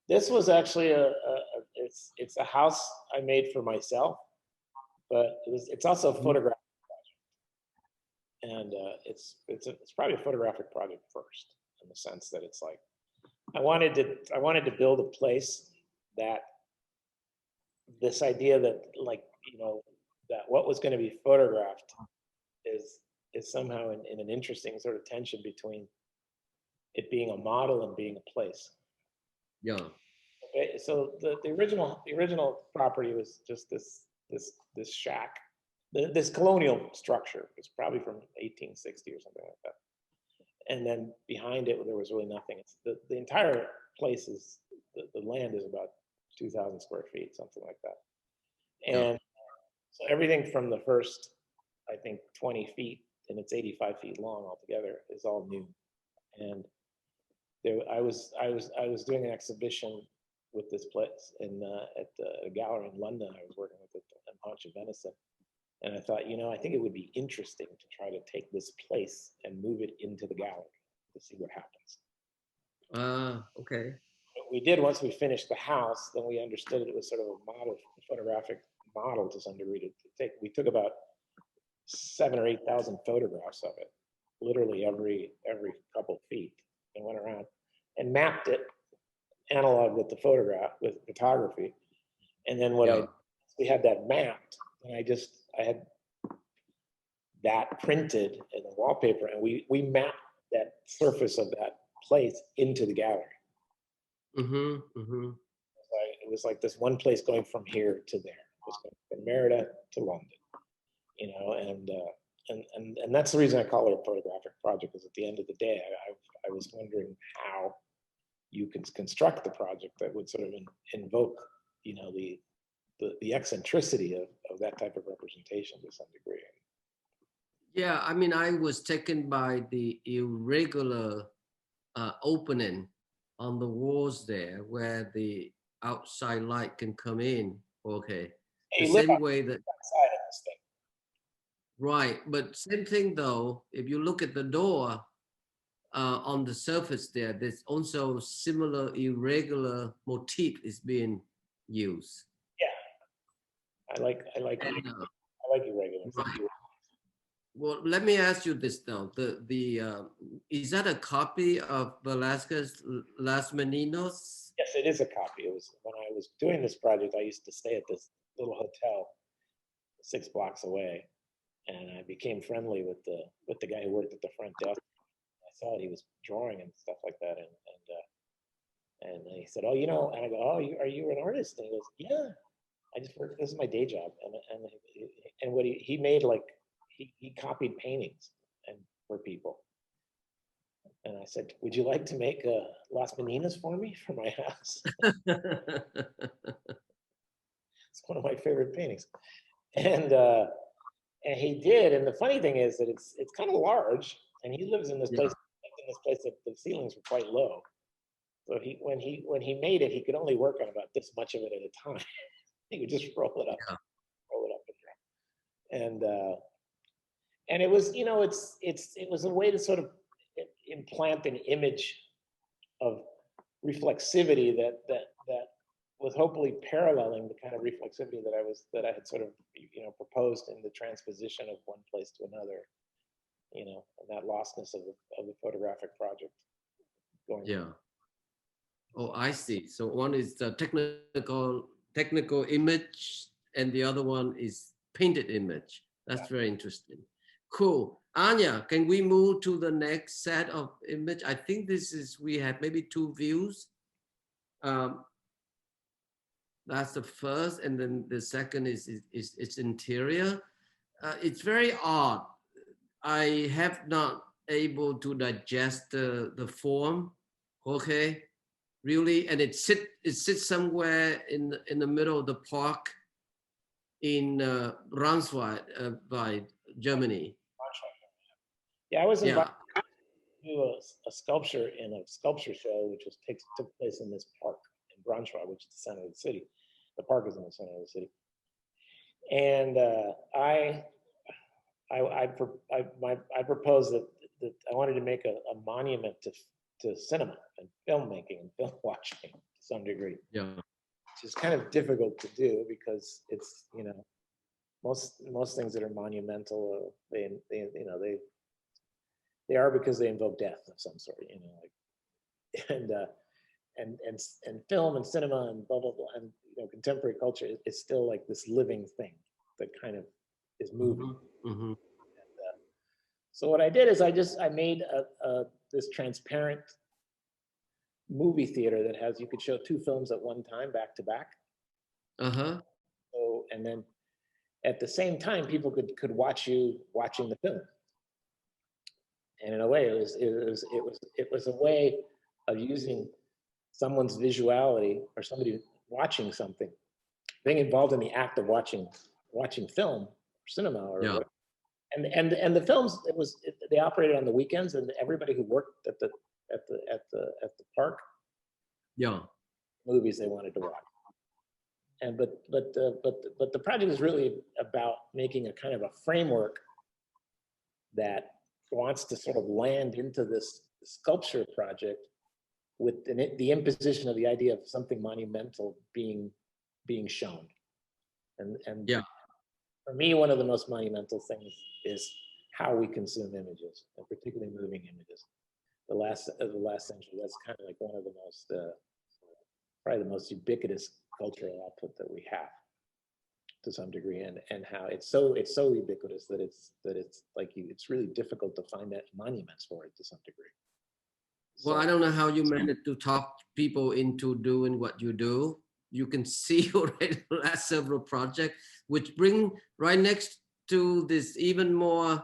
This was actually it's a house I made for myself, but it's also a photographic project, and it's probably a photographic project first, in the sense that it's like I wanted to build a place that this idea that, like, you know, that what was going to be photographed is somehow in an interesting sort of tension between it being a model and being a place. Yeah. Okay, so the original property was just this shack, this colonial structure. It's probably from 1860 or something like that. And then behind it, there was really nothing. It's the entire place is, the land is about 2,000 square feet, something like that. And so everything from the first, I think, 20 feet, and it's 85 feet long altogether, is all new. And I was doing an exhibition with this place at a gallery in London. I was working with it in Haunch of Venison. And I thought, you know, I think it would be interesting to try to take this place and move it into the gallery to see what happens. Okay. What we did once we finished the house, then we understood it was sort of a model, a photographic model to some degree. We took about 7,000 or 8,000 photographs of it, literally every couple of feet, and went around and mapped it, analog with the photograph, with photography. And then we had that mapped, and I had that printed in the wallpaper, and we mapped that surface of that place into the gallery. It was like this one place going from here to there. It was going from Merida to London, you know, and that's the reason I call it a photographic project, because at the end of the day, I was wondering how you can construct the project that would sort of invoke, you know, the the eccentricity of that type of representation to some degree. Yeah, I mean, I was taken by the irregular opening on the walls there where the outside light can come in. Okay. The same way that, outside of this thing. right, but same thing though, if you look at the door on the surface there, there's also similar irregular motif is being used. Yeah, I like irregular. Right. Well, let me ask you this though. Is that a copy of Velasquez Las Meninos? Yes, it is a copy. It was when I was doing this project, I used to stay at this little hotel 6 blocks away, and I became friendly with the guy who worked at the front desk. I saw that he was drawing and stuff like that, and he said, "Oh, you know," and I go, "Oh, are you an artist?" And he goes, "Yeah, I just work. This is my day job." And what he made, like he copied paintings and for people. And I said, "Would you like to make Las Meninas for me for my house?" It's one of my favorite paintings, and he did. And the funny thing is that it's kind of large, and he lives in this place. In this place that the ceilings were quite low, so when he made it, he could only work on about this much of it at a time. He would just roll it up and down. And it was, you know, it was a way to sort of implant an image of reflexivity that was hopefully paralleling the kind of reflexivity that I had sort of, you know, proposed in the transposition of one place to another, you know, and that lostness of the photographic project going. Yeah. Oh, I see. So one is the technical image, and the other one is painted image. That's very interesting. Cool. Anya, can we move to the next set of image? I think we have maybe 2 views. That's the first, and then the second is its interior. It's very odd. I have not able to digest the form. Okay, really, and it sits somewhere in the middle of the park in Braunschweig, by Germany. Yeah, I was invited to do a sculpture in a sculpture show, which took place in this park in Braunschweig, which is the center of the city. The park is in the center of the city, and I proposed that I wanted to make a monument to cinema and filmmaking and film watching to some degree. Yeah, which is kind of difficult to do because it's, you know, most things that are monumental, they are because they invoke death of some sort, you know, like, and film and cinema and blah blah blah, and, you know, contemporary culture is still like this living thing that kind of is moving. Mm-hmm. So what I did is I made this transparent movie theater that you could show 2 films at one time, back to back. So, and then at the same time, people could watch you watching the film. And in a way, it was a way of using someone's visuality, or somebody watching something, being involved in the act of watching film or cinema or whatever. And the films, they operated on the weekends, and everybody who worked at the park, movies they wanted to watch. And but the project is really about making a kind of a framework that wants to sort of land into this sculpture project with the imposition of the idea of something monumental being shown. And for me, one of the most monumental things is how we consume images, and particularly moving images. The last century, that's kind of like one of the most, probably the most ubiquitous cultural output that we have, to some degree, and how it's so ubiquitous that it's like it's really difficult to find that monuments for it to some degree. Well, I don't know how you managed to talk people into doing what you do. You can see already the last several projects, which bring right next to this even more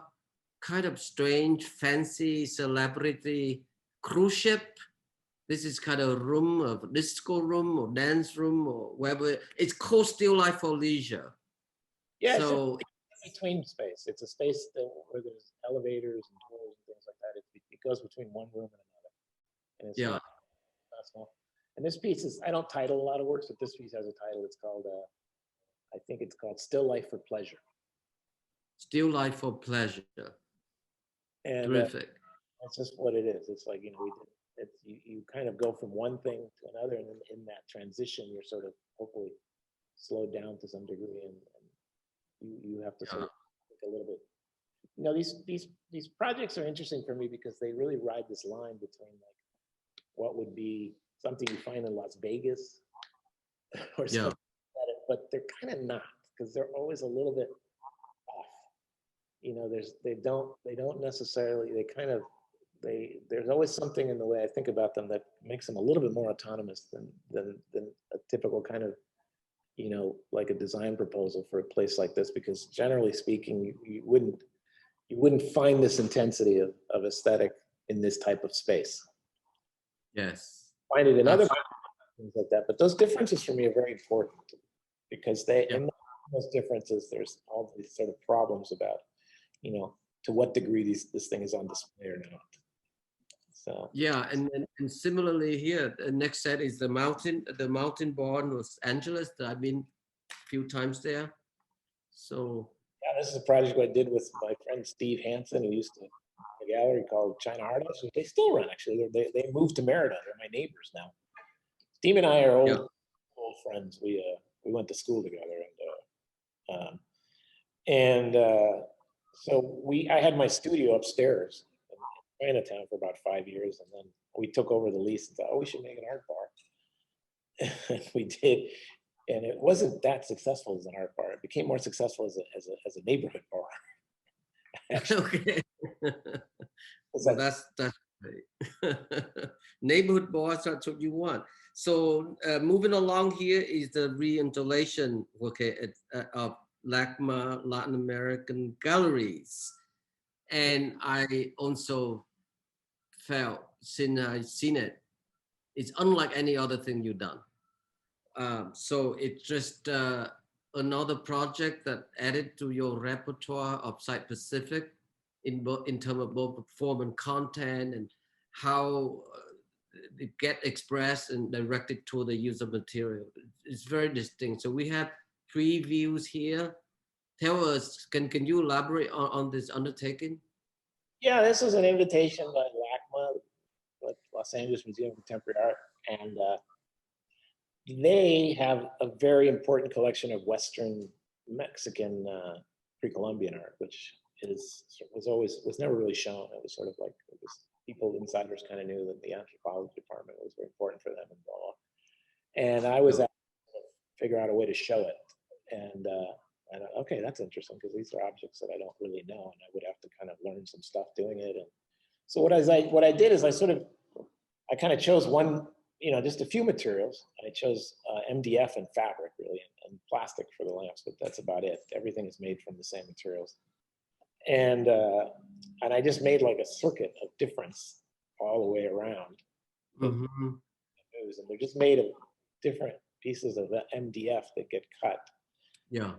kind of strange, fancy celebrity cruise ship This is kind of a room, a disco room or dance room or wherever. It's called Still Life for Leisure. Yeah, so it's a between space. It's a space where there's elevators and doors and things like that. It goes between one room and another. And it's not small. And this piece is, I don't title a lot of works, but this piece has a title. It's called, I think it's called Still Life for Pleasure. Still Life for Pleasure. And Terrific. that's just what it is. It's like, you kind of go from one thing to another, and in that transition, you're sort of hopefully slowed down to some degree, and you have to sort of think a little bit. These projects are interesting for me because they really ride this line between like what would be something you find in Las Vegas or something like that, but they're kind of not, because they're always a little bit off. They don't necessarily, there's always something in the way I think about them that makes them a little bit more autonomous than a typical kind of, like a design proposal for a place like this, because generally speaking, you wouldn't find this intensity of aesthetic in this type of space. Yes. Find it in other things like that, but those differences for me are very important, because in those differences, there's all these sort of problems about, to what degree this thing is on display or not. So and similarly here, the next set is the mountain bar in Los Angeles that I've been a few times there. So this is a project I did with my friend Steve Hansen, who used to have a gallery called China Art House, which they still run actually. They moved to Merida. They're my neighbors now. Steve and I are old friends. We went to school together, so I had my studio upstairs in Chinatown for about 5 years, and then we took over the lease and thought, we should make an art bar. And we did, and it wasn't that successful as an art bar. It became more successful as a neighborhood bar. Okay. Well, that's great. Neighborhood bars, that's what you want. So moving along here is the reinstallation, of LACMA Latin American galleries. And I also felt, since I've seen it, it's unlike any other thing you've done. So it's just another project that added to your repertoire of Site Pacific in terms of both form and content, and how it get expressed and directed to the user material. It's very distinct. So we have 3 views here. Tell us, can you elaborate on this undertaking? Yeah, this is an invitation by LACMA, Los Angeles Museum of Contemporary Art, and they have a very important collection of Western Mexican pre-Columbian art, which was never really shown. It was sort of like, insiders kind of knew that the anthropology department was very important for them and blah, blah. And I was asked to figure out a way to show it, and okay, that's interesting, because these are objects that I don't really know, and I would have to kind of learn some stuff doing it. And so what I did is I kind of chose one, just a few materials. I chose MDF and fabric, really, and plastic for the lamps, but that's about it. Everything is made from the same materials. And I just made like a circuit of difference all the way around. Mm-hmm. And they're just made of different pieces of the MDF that get cut. Yeah.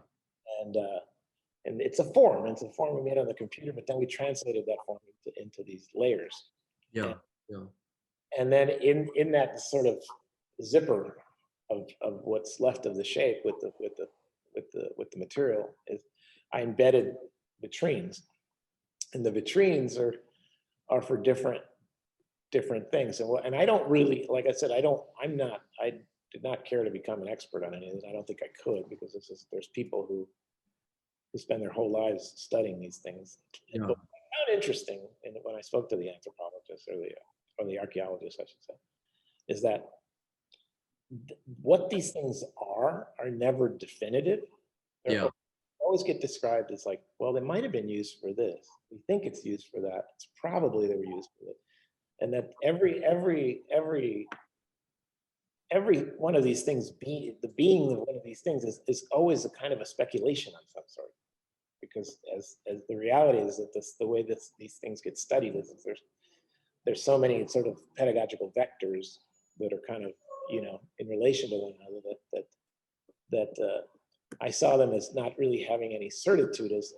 And it's a form. It's a form we made on the computer, but then we translated that form into these layers. Yeah. And then in that sort of zipper of what's left of the shape with the material is I embedded vitrines, and the vitrines are for different things. And I don't really, like I said, I did not care to become an expert on any of this. I don't think I could, because there's people who spend their whole lives studying these things. Yeah. But what I found interesting, and when I spoke to the anthropologist or the archaeologist, I should say, is that what these things are never definitive. They always get described as like, well, they might have been used for this. We think it's used for that. It's probably they were used for it. And that every one of these things, the being of one of these things is always a kind of a speculation of some sort, because as the reality is that the way these things get studied is there's so many sort of pedagogical vectors that are kind of, you know, in relation to one another that I saw them as not really having any certitude as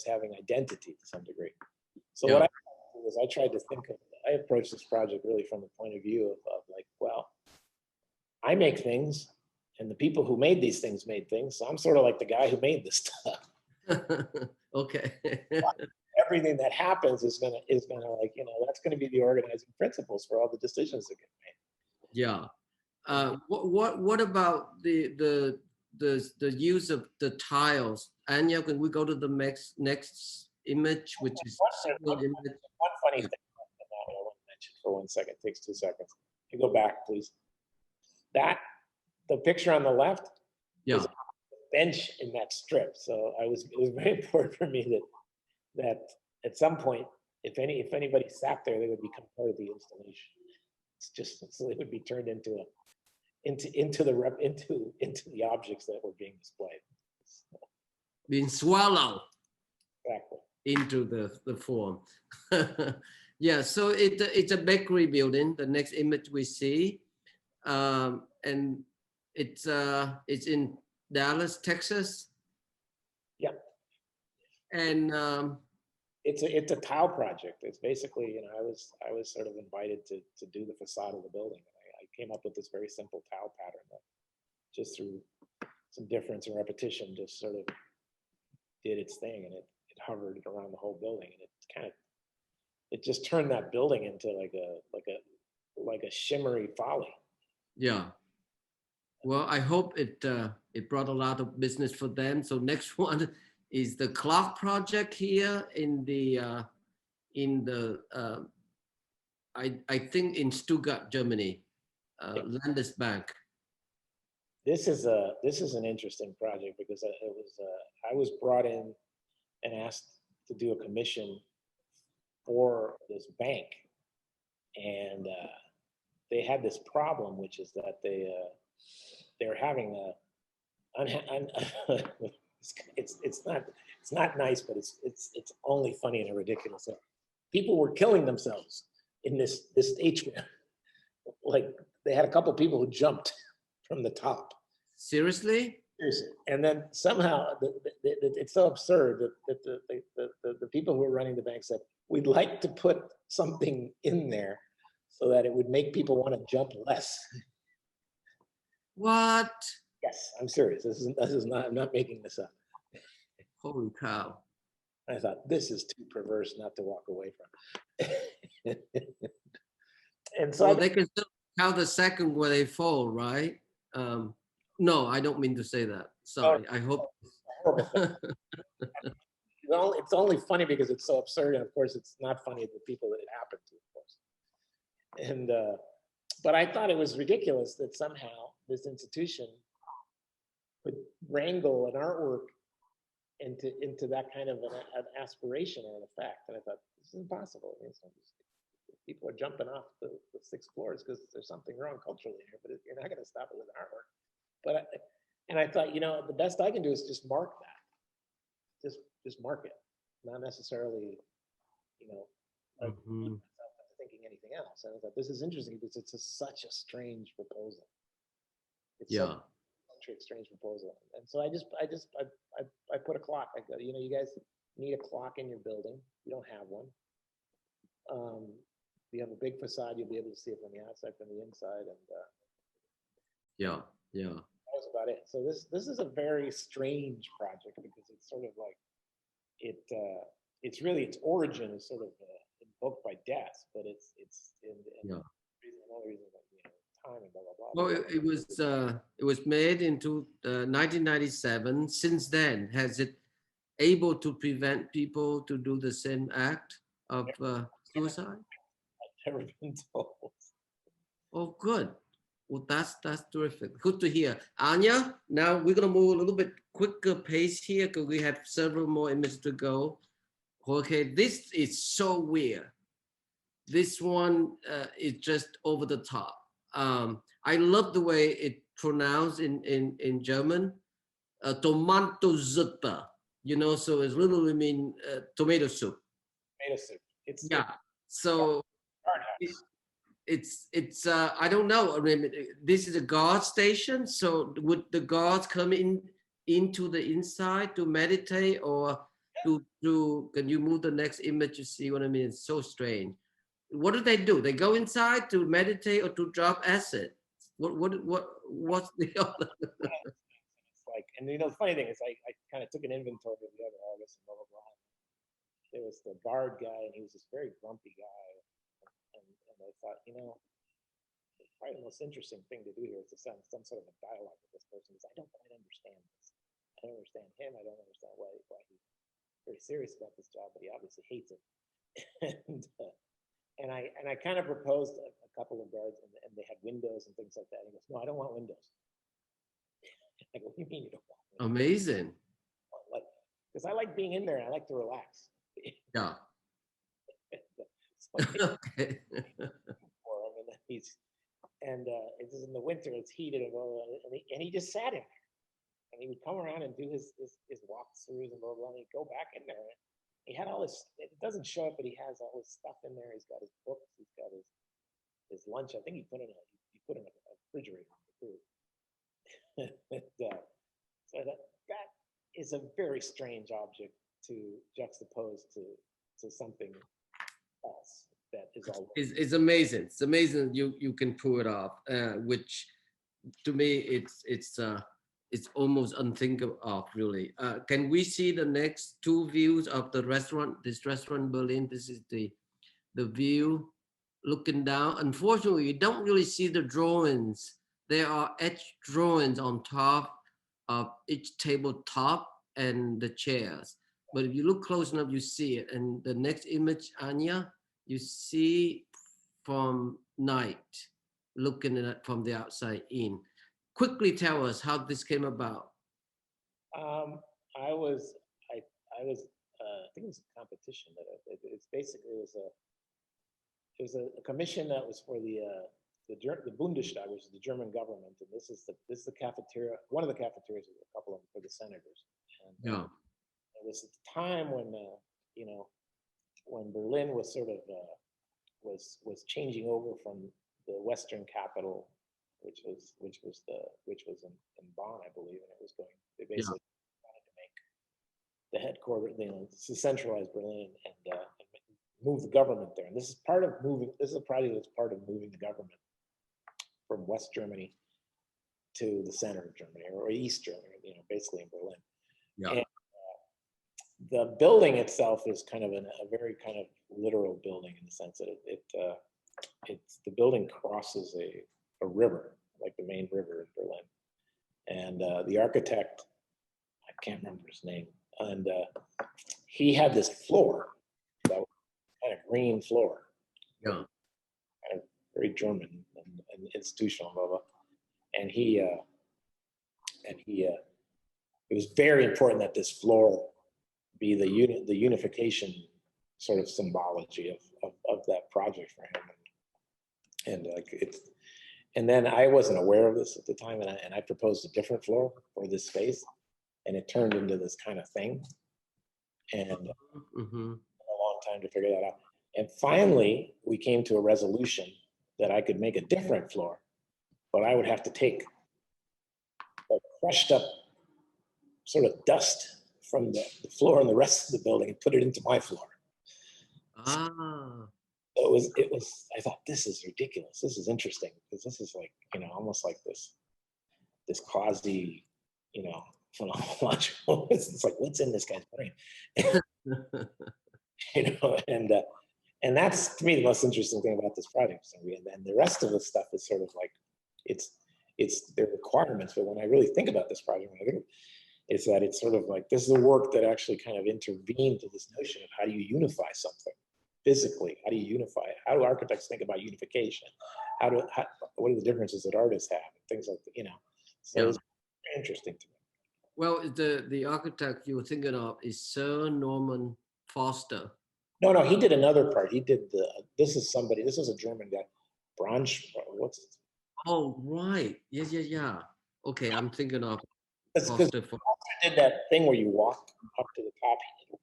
having identity to some degree. So what I did was I approached this project really from the point of view of like, well, I make things and the people who made these things made things. So I'm sort of like the guy who made this stuff. Okay. Everything that happens is gonna like, you know, that's gonna be the organizing principles for all the decisions that get made. Yeah. What about the use of the tiles? Anya, can we go to the next image, which is one funny thing I want to mention for 1 second. It takes 2 seconds. You go back, please. The picture on the left is a bench in that strip. So it was very important for me that at some point, if anybody sat there, they would become part of the installation. It's just so they would be turned into the objects that were being displayed. Being swallowed Exactly. into the form. Yeah, so it's a bakery building. The next image we see, and it's in Dallas, Texas. Yep. And it's a tile project. It's basically, you know, I was sort of invited to do the facade of the building. I came up with this very simple tile pattern that just through some difference and repetition just sort of did its thing, and it hovered around the whole building, and it just turned that building into like a shimmery folly. Yeah. Well, I hope it brought a lot of business for them. So next one is the clock project here in the I think in Stuttgart, Germany, Landesbank. This is an interesting project because I was brought in and asked to do a commission for this bank, and they had this problem, which is that they're having it's not nice, but it's only funny in a ridiculous way. People were killing themselves in this atrium. Like they had a couple of people who jumped from the top. Seriously? Seriously. And then somehow it's so absurd that the people who were running the bank said, we'd like to put something in there so that it would make people want to jump less. What? Yes, I'm serious. This is not, I'm not making this up. Holy cow. I thought, this is too perverse not to walk away from. And so they can still count the second where they fall, right? No, I don't mean to say that. Sorry, I hope. It's only funny because it's so absurd, and of course it's not funny to the people that it happened to, of course. And but I thought it was ridiculous that somehow this institution would wrangle an artwork into that kind of an aspiration or an effect. And I thought, this is impossible. I mean, people are jumping off the 6th floors because there's something wrong culturally here, but you're not going to stop it with an artwork. But I thought, you know, the best I can do is just mark that. Just mark it, not necessarily, you know, like thinking anything else. And I thought, this is interesting because it's such a strange proposal. It's such a strange proposal. And so I put a clock. I go, you know, you guys need a clock in your building. You don't have one. You have a big facade, you'll be able to see it from the outside, from the inside, and that was about it. So this is a very strange project because it's sort of like it's really its origin is sort of invoked by death, but it's another reason that, you know, time and blah blah blah. Well, it was made into 1997. Since then, has it able to prevent people to do the same act of suicide? Never been told. Oh, good. Well, that's terrific. Good to hear. Anya, now we're gonna move a little bit quicker pace here because we have several more images to go. Okay, this is so weird. This one is just over the top. I love the way it pronounced in German. Tomatensuppe, you know, so it's literally mean tomato soup. Tomato soup. It's so. Hard It's I don't know. I mean, this is a guard station. So would the guards come into the inside to meditate, or can you move the next image to see what I mean? It's so strange. What do? They go inside to meditate or to drop acid? What's the other? It's like, and you know, the funny thing is, I kind of took an inventory of the other artists and blah blah blah. There was the guard guy, and he was this very grumpy guy. And I thought, you know, probably the most interesting thing to do here is to send some sort of a dialogue with this person, because I don't quite understand this. I don't understand him. I don't understand why he's very serious about this job, but he obviously hates it. and I kind of proposed a couple of guards, and they had windows and things like that. And he goes, "No, I don't want windows." I go, "What do you mean you don't want windows?" Amazing. Like, because I like being in there and I like to relax. Yeah. So, Okay. for him, and then it's in the winter, it's heated, and he just sat in there, and he would come around and do his walkthroughs and blah blah, and he'd go back in there. And he had all this. It doesn't show up, but he has all his stuff in there. He's got his books. He's got his lunch. I think he put in a refrigerator for food. So that is a very strange object to juxtapose to something else that is all. It's amazing. It's amazing you can pull it off. Which to me it's almost unthinkable of, really. Can we see the next two views of the restaurant? This restaurant in Berlin. This is the view looking down. Unfortunately, you don't really see the drawings. There are etched drawings on top of each tabletop and the chairs. But if you look close enough, you see it. And the next image, Anya, you see from night, looking at it from the outside in. Quickly tell us how this came about. I think it was a competition that it's basically it was a commission that was for the Bundestag, which is the German government, and this is the cafeteria, one of the cafeterias, a couple of them for the senators. And, Yeah. it was at the time when when Berlin was sort of was changing over from the Western capital, which was in Bonn, I believe, and it was going. They basically wanted to make the headquarters, to centralize Berlin and move the government there. And this is part of moving. This is a project that's part of moving the government from West Germany to the center of Germany, or East Germany, basically in Berlin. Yeah. And, the building itself is kind of a very kind of literal building, in the sense that it's the building crosses a river, like the main river in Berlin. And the architect, I can't remember his name, and he had this floor that was kind of green floor. Yeah. Kind of very German and institutional, blah blah. And it was very important that this floor be the unification sort of symbology of that project for him. And like and then I wasn't aware of this at the time, and I proposed a different floor for this space, and it turned into this kind of thing. And a long time to figure that out. And finally, we came to a resolution that I could make a different floor, but I would have to take a crushed up sort of dust from the floor and the rest of the building and put it into my floor. Ah. So it was, I thought, this is ridiculous. This is interesting, because this is like, almost like this quasi, phenomenological. It's like, what's in this guy's brain? And that's, to me, the most interesting thing about this project. And the rest of the stuff is sort of like, it's their requirements. But when I really think about this project, is that it's sort of like, this is the work that actually kind of intervened to this notion of how do you unify something physically? How do you unify it? How do architects think about unification? What are the differences that artists have? Things like that, So it's very interesting to me. Well, the architect you were thinking of is Sir Norman Foster. No, he did another part. He did this is a German guy. What's it? Oh, right. Yeah. Okay, I'm thinking of Foster did that thing where you walk up to the top.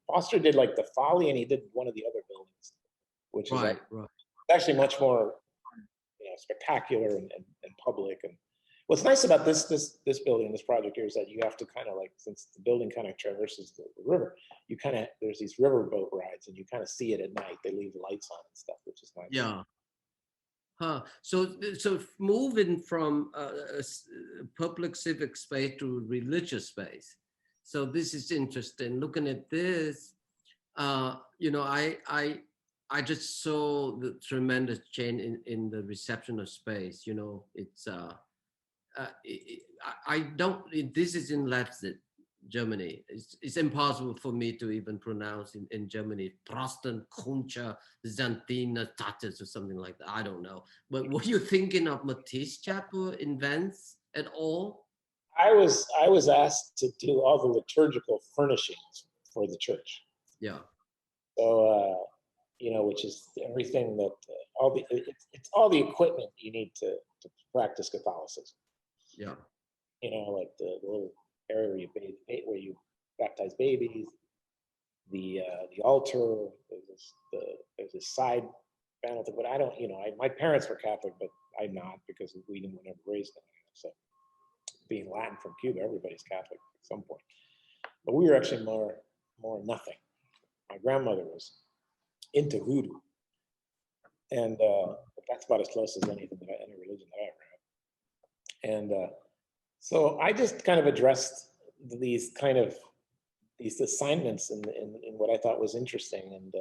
Foster did like the Folly, and he did one of the other buildings, which is right. actually much more, spectacular and public. And what's nice about this building, this project here, is that you have to kind of like, since the building kind of traverses the river, you kind of, there's these riverboat rides, and you kind of see it at night. They leave the lights on and stuff, which is nice. Yeah. Huh. So moving from public civic space to religious space. So this is interesting. Looking at this, I just saw the tremendous change in the reception of space. It's I don't. This is in Leipzig, Germany. It's impossible for me to even pronounce in Germany. Trosten, Concha, Zantina, Tatis, or something like that. I don't know. But were you thinking of Matisse Chapel in Venice at all? I was asked to do all the liturgical furnishings for the church. Yeah. So which is everything that it's all the equipment you need to practice Catholicism. Yeah. Like the little area where you baptize babies, the altar. There's this side panel thing, but I don't. My parents were Catholic, but I'm not, because we didn't ever raised them. So, being Latin from Cuba, everybody's Catholic at some point. But we were actually more nothing. My grandmother was into voodoo, and that's about as close as any religion that I ever had. And so I just kind of addressed these assignments in what I thought was interesting, and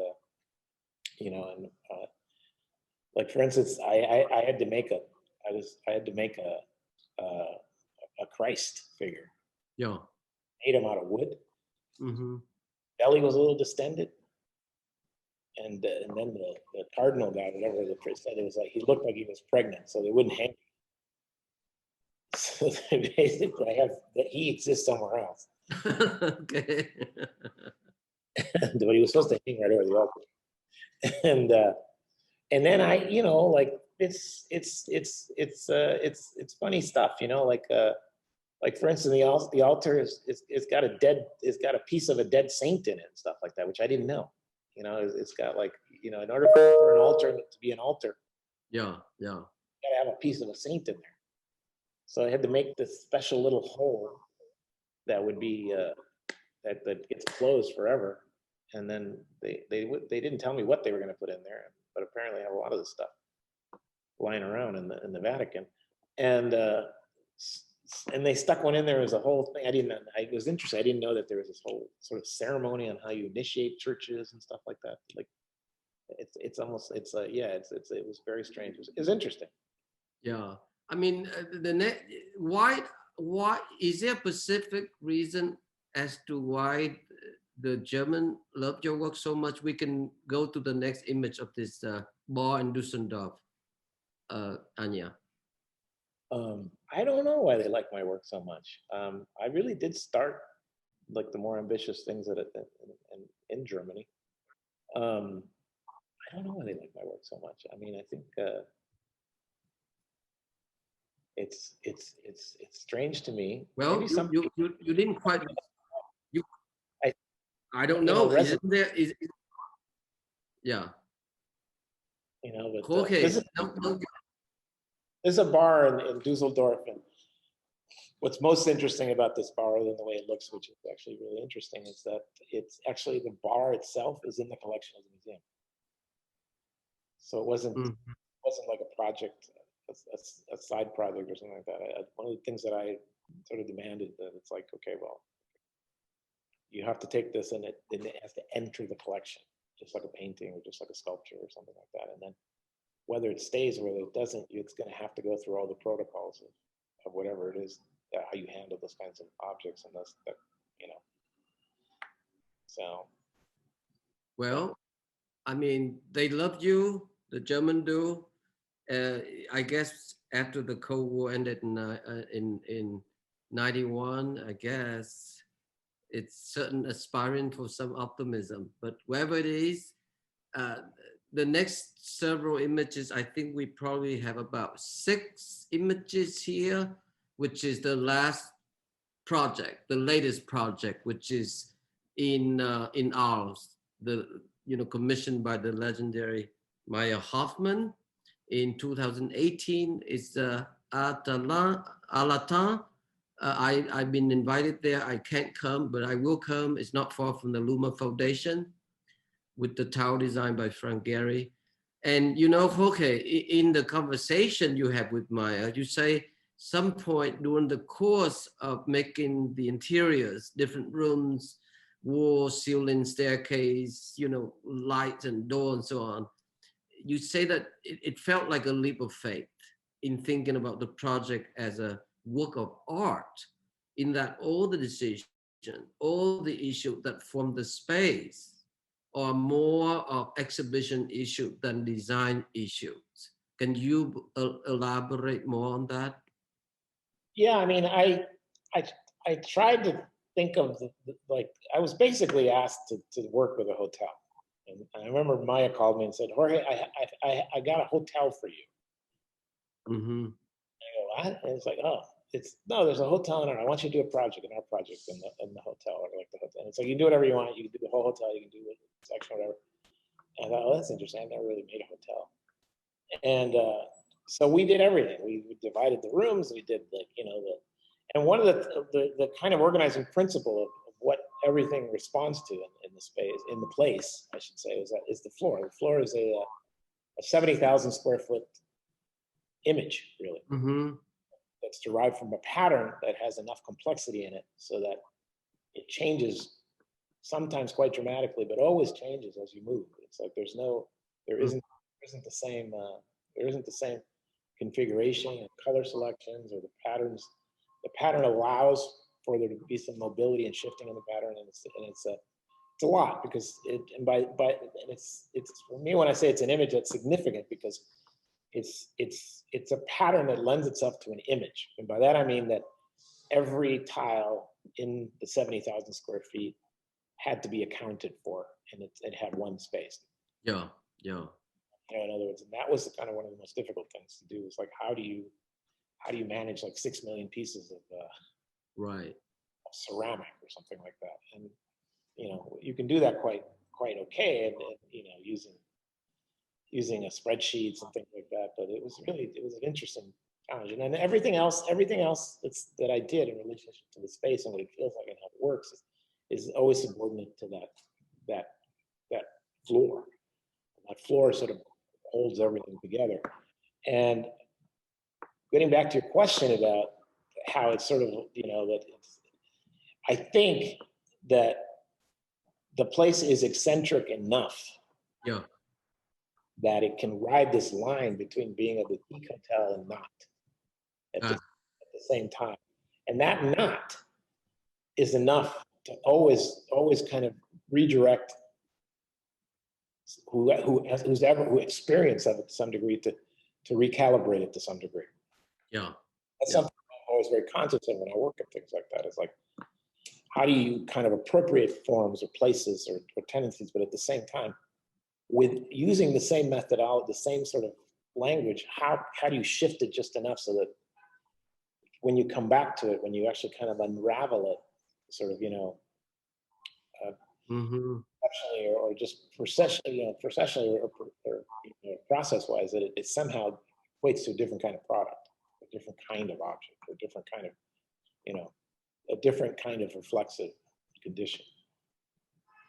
like, for instance, I had to make a Christ figure. Yeah. Made him out of wood. Mm-hmm. Belly was a little distended. And then the cardinal guy, whatever the priest said, it was like he looked like he was pregnant, so they wouldn't hang him. So basically, he exists somewhere else. Okay. But he was supposed to hang right over the altar. And then I, like, it's funny stuff, like, for instance, the altar it's got a piece of a dead saint in it and stuff like that, which I didn't know. It's got, like, in order for an altar to be an altar, Yeah. you gotta have a piece of a saint in there. So I had to make this special little hole that would be that gets closed forever. And then they didn't tell me what they were going to put in there, but apparently I have a lot of this stuff lying around in the Vatican, and they stuck one in there as a whole thing. It was interesting. I didn't know that there was this whole sort of ceremony on how you initiate churches and stuff like that. Like, it was very strange. It was interesting. Yeah. I mean, why is there a specific reason as to why the German love your work so much? We can go to the next image of this bar in Düsseldorf, Anya. I don't know why they like my work so much. I really did start, like, the more ambitious things in Germany. I don't know why they like my work so much. I mean, I think it's strange to me. Well, you didn't quite. I don't know. Isn't there? Yeah. But Jorge, there's a bar in Dusseldorf, and what's most interesting about this bar, other than the way it looks, which is actually really interesting, is that it's actually, the bar itself is in the collection of the museum. So it wasn't like a project, a side project or something like that. One of the things that I sort of demanded, that it's like, okay, well, you have to take this and it has to enter the collection, just like a painting or just like a sculpture or something like that. And then whether it stays or whether it doesn't, it's going to have to go through all the protocols of whatever it is, how you handle those kinds of objects, and so. Well, I mean, they love you, the German do. I guess after the Cold War ended in 91, I guess it's certain aspiring for some optimism. But wherever it is, the next several images, I think we probably have about 6 images here, which is the last project, the latest project, which is in Arles, commissioned by the legendary Maya Hoffman. In 2018 is Alatan. I've been invited there. I can't come, but I will come. It's not far from the Luma Foundation with the tower design by Frank Gehry. And you know, Jorge, in the conversation you have with Maya, you say some point during the course of making the interiors, different rooms, wall, ceiling, staircase, you know, light and door and so on, you say that it felt like a leap of faith in thinking about the project as a work of art, in that all the decisions, all the issues that form the space are more of exhibition issue than design issues. Can you elaborate more on that? Yeah, I mean, I tried to think of like, I was basically asked to work with a hotel. And I remember Maya called me and said, Jorge, I got a hotel for you. Mm-hmm. And I go, what? And it's like, oh, no, there's a hotel in our, I want you to do a project in our project in the hotel, or like the hotel. And it's like, you can do whatever you want. You can do the whole hotel, you can do the section, whatever. And I thought, oh, that's interesting. I've never really made a hotel. And so we did everything. We divided the rooms. We did and one of the kind of organizing principle of what everything responds to in the space, in the place, I should say, is the floor. The floor is a 70,000 square foot image, really. Mm-hmm. That's derived from a pattern that has enough complexity in it so that it changes sometimes quite dramatically, but always changes as you move. It's like there isn't the same configuration and color selections or the patterns. The pattern allows for there to be some mobility and shifting in the pattern, and it's a lot, because it's for me, when I say it's an image, that's significant because it's a pattern that lends itself to an image. And by that I mean that every tile in the 70,000 square feet had to be accounted for, and it had one space. Yeah. You know, in other words, and that was kind of one of the most difficult things to do. Is like, how do you manage like 6 million pieces of right, ceramic or something like that? And you know, you can do that quite okay, and you know, using a spreadsheet, something like that. But it was an interesting challenge. And then everything else that I did in relationship to the space and what it feels like and how it works is always subordinate to that floor. That floor sort of holds everything together. And getting back to your question about how it's sort of, you know, that I think that the place is eccentric enough, yeah, that it can ride this line between being a boutique hotel and not at the same time. And that not is enough to always kind of redirect who experienced it to some degree to recalibrate it to some degree. Yeah. That's something I'm always very conscious of when I work at things like that. It's like, how do you kind of appropriate forms or places or tendencies, but at the same time, with using the same methodology, the same sort of language, how do you shift it just enough so that when you come back to it, when you actually kind of unravel it, sort of, you know, conceptually or just processionally or process-wise, that it somehow equates to a different kind of product, a different kind of object, or a different kind of, you know, a different kind of reflexive condition.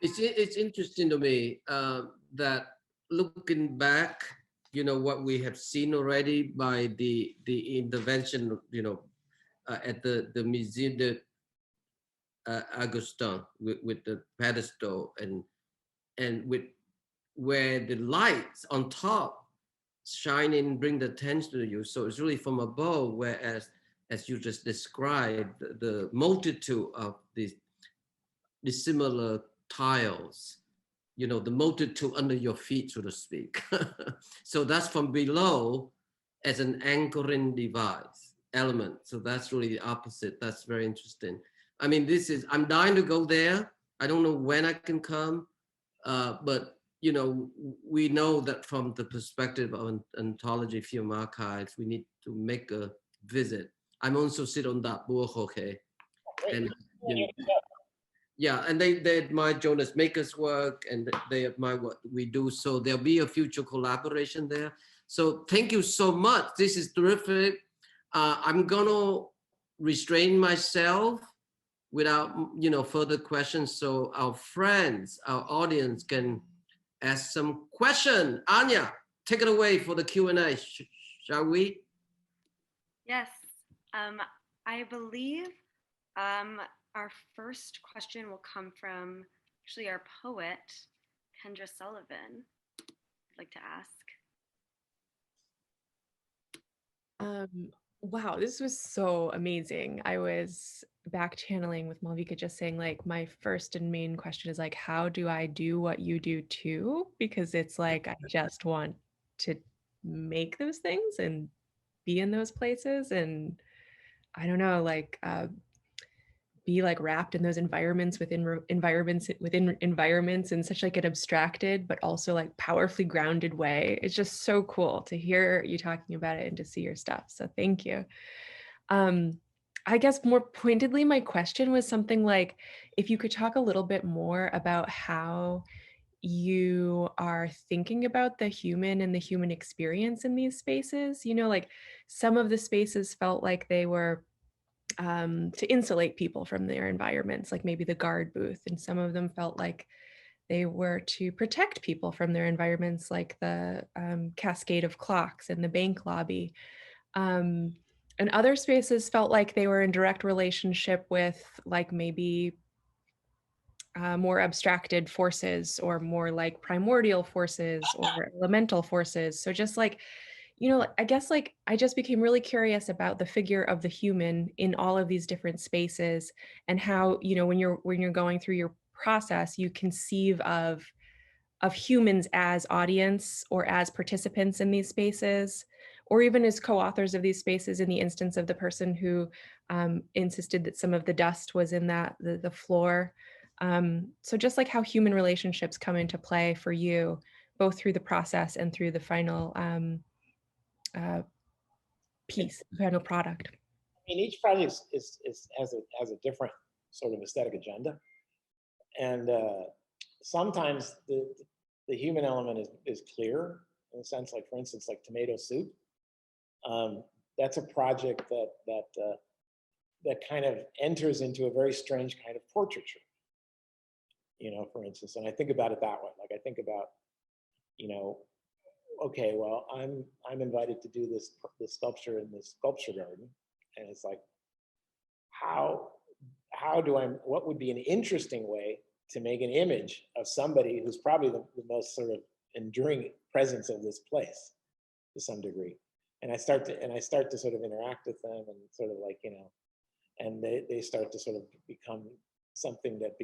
It's interesting to me that looking back, you know, what we have seen already by the intervention, you know, at the Museum de Augustin with the pedestal and with where the lights on top shining bring the attention to you. So it's really from above, whereas as you just described, the multitude of these similar tiles, you know, the multitude under your feet, so to speak. So that's from below as an anchoring device element. So that's really the opposite. That's very interesting. I mean, I'm dying to go there. I don't know when I can come, but you know, we know that from the perspective of Ontology Film Archives, we need to make a visit. I'm also sit on that board, Jorge. And yeah, and they admire Jonas Maker's work, and they admire what we do. So there'll be a future collaboration there. So thank you so much. This is terrific. I'm gonna restrain myself without further questions, so our friends, our audience can ask some question. Anya, take it away for the Q&A, shall we? Yes, I believe our first question will come from actually our poet, Kendra Sullivan. I'd like to ask. Wow, this was so amazing. I was back channeling with Malvika, just saying like my first and main question is like, how do I do what you do too? Because it's like I just want to make those things and be in those places, and I don't know, like be like wrapped in those environments within environments in such like an abstracted but also like powerfully grounded way. It's just so cool to hear you talking about it and to see your stuff. So thank you. I guess more pointedly, my question was something like, if you could talk a little bit more about how you are thinking about the human and the human experience in these spaces. Like some of the spaces felt like they were to insulate people from their environments, like maybe the guard booth, and some of them felt like they were to protect people from their environments, like the cascade of clocks in the bank lobby. And other spaces felt like they were in direct relationship with like maybe more abstracted forces, or more like primordial forces or elemental forces. So just like, I guess like I just became really curious about the figure of the human in all of these different spaces, and how, when you're going through your process, you conceive of humans as audience or as participants in these spaces, or even as co-authors of these spaces, in the instance of the person who insisted that some of the dust was in the floor. So just like how human relationships come into play for you, both through the process and through the final piece, final product. I mean, each project has a different sort of aesthetic agenda, and sometimes the human element is clear, in a sense, like for instance, like tomato soup. That's a project that kind of enters into a very strange kind of portraiture, for instance. And I think about it that way. Like I think about, okay, well, I'm invited to do this sculpture in this sculpture garden, and it's like, what would be an interesting way to make an image of somebody who's probably the most sort of enduring presence of this place to some degree. And I start to sort of interact with them, and sort of like, and they start to sort of become something that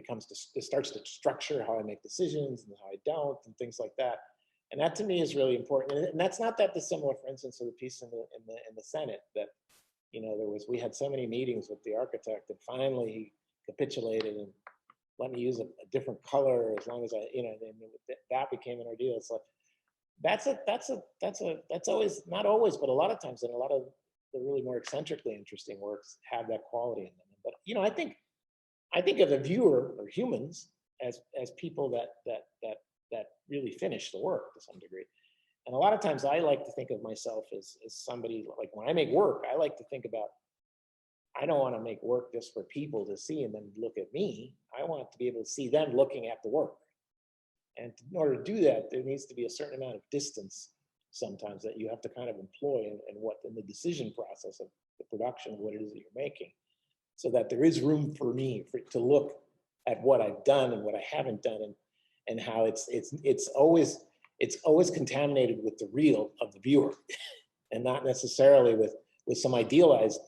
starts to structure how I make decisions and how I don't, and things like that. And that to me is really important. And that's not that dissimilar, for instance, to the piece in the Senate that, we had so many meetings with the architect, and finally he capitulated and let me use a different color, as long as that became an ordeal. It's like, that's always, not always, but a lot of times, and a lot of the really more eccentrically interesting works have that quality in them. But I think of the viewer, or humans, as people that really finish the work to some degree. And a lot of times I like to think of myself as somebody, like when I make work, I like to think about, I don't want to make work just for people to see and then look at me. I want to be able to see them looking at the work. And in order to do that, there needs to be a certain amount of distance sometimes that you have to kind of employ in the decision process of the production of what it is that you're making, so that there is room for me to look at what I've done and what I haven't done, and how it's always contaminated with the real of the viewer, and not necessarily with some idealized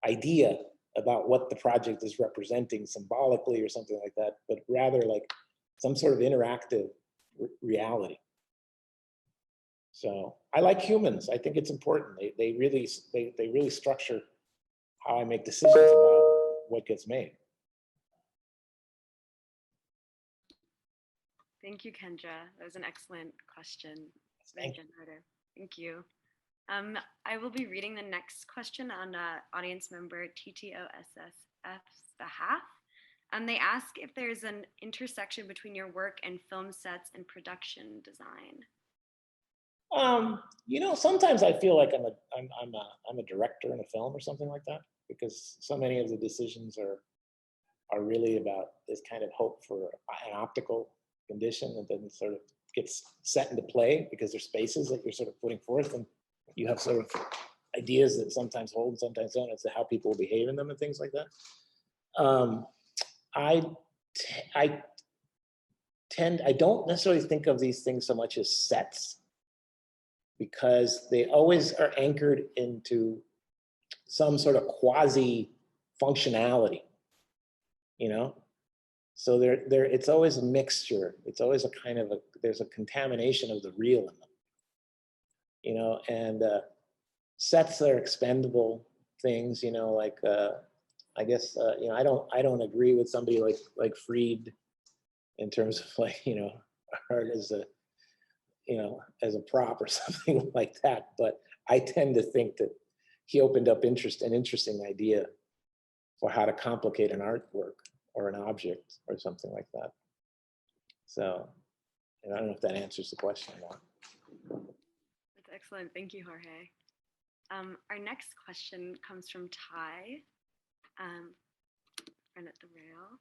idea about what the project is representing symbolically or something like that, but rather like some sort of interactive reality. So I like humans. I think it's important. They really structure how I make decisions about what gets made. Thank you, Kendra. That was an excellent question. Thank you. Thank you. I will be reading the next question on audience member TTOSSF's behalf. They ask if there's an intersection between your work and film sets and production design. You know, sometimes I feel like I'm a director in a film or something like that, because so many of the decisions are really about this kind of hope for an optical condition that then sort of gets set into play because there's spaces that you're sort of putting forth, and you have sort of ideas that sometimes hold and sometimes don't as to how people will behave in them and things like that. I don't necessarily think of these things so much as sets, because they always are anchored into some sort of quasi functionality, you know? So it's always a mixture. It's always a kind of there's a contamination of the real in them, you know? And sets are expendable things, you know, like, I guess, you know, I don't agree with somebody like Fried in terms of, like, you know, art as a, you know, as a prop or something like that. But I tend to think that he opened up an interesting idea for how to complicate an artwork or an object or something like that. So, and I don't know if that answers the question or not. That's excellent. Thank you, Jorge. Our next question comes from Ty, friend at the rail.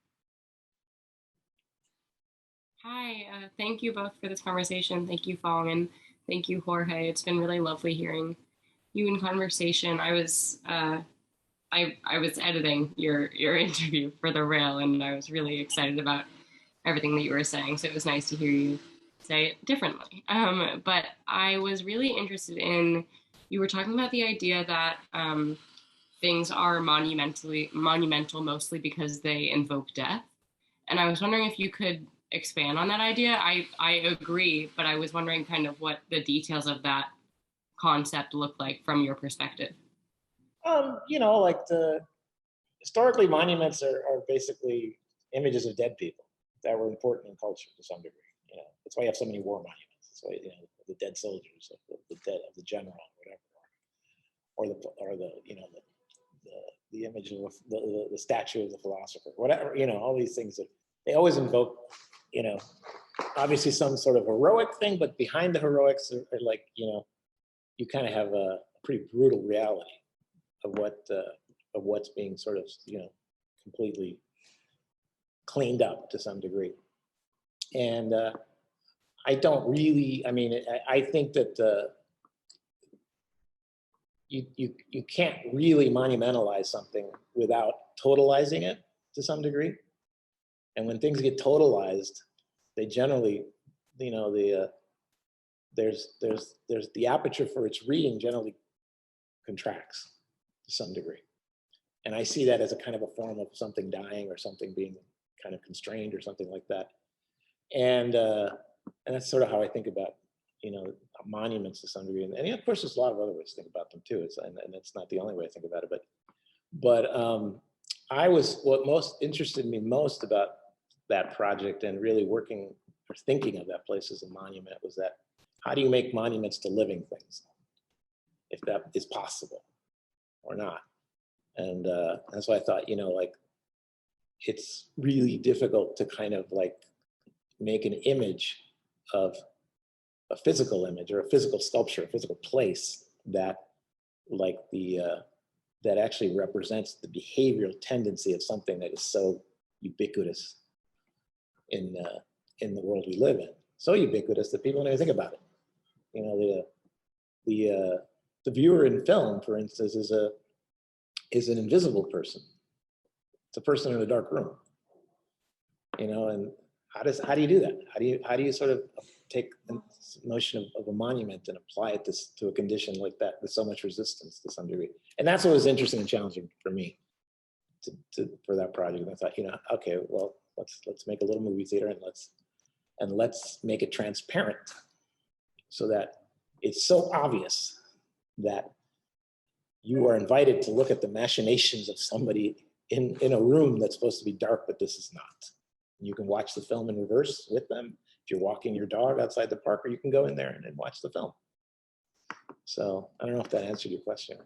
Hi, thank you both for this conversation. Thank you, Phong, and thank you, Jorge. It's been really lovely hearing you in conversation. I was editing your interview for the rail, and I was really excited about everything that you were saying. So it was nice to hear you say it differently. But I was really interested in, you were talking about the idea that things are monumental mostly because they invoke death. And I was wondering if you could expand on that idea. I agree, but I was wondering kind of what the details of that concept look like from your perspective. You know, like historically, monuments are basically images of dead people that were important in culture to some degree. You know, that's why you have so many war monuments. That's why, you know, the dead soldiers, the dead of the general, whatever, or the you know the image of the statue of the philosopher, whatever. You know, all these things that they always invoke. You know, obviously some sort of heroic thing, but behind the heroics are like, you know, you kind of have a pretty brutal reality of what's being sort of, you know, completely cleaned up to some degree. And I don't really, I mean, I think that you can't really monumentalize something without totalizing it to some degree. And when things get totalized, they generally, you know, there's the aperture for its reading generally contracts to some degree. And I see that as a kind of a form of something dying or something being kind of constrained or something like that. And that's sort of how I think about, you know, monuments to some degree. And of course, there's a lot of other ways to think about them too. And it's not the only way I think about it. But what most interested me most about that project and really working or thinking of that place as a monument was that, how do you make monuments to living things, if that is possible or not? And that's why I thought, you know, like, it's really difficult to kind of like make an image of a physical image or a physical sculpture, a physical place that like that actually represents the behavioral tendency of something that is so ubiquitous in the world we live in. So ubiquitous that people don't even think about it. You know, the viewer in film, for instance, is an invisible person. It's a person in a dark room. You know, and how do you do that? How do you sort of take the notion of a monument and apply it to a condition like that with so much resistance to some degree? And that's what was interesting and challenging for me for that project. And I thought, you know, okay, well, let's make a little movie theater and let's make it transparent so that it's so obvious that you are invited to look at the machinations of somebody in a room that's supposed to be dark, but this is not. You can watch the film in reverse with them. If you're walking your dog outside the park, or you can go in there and watch the film. So I don't know if that answered your question.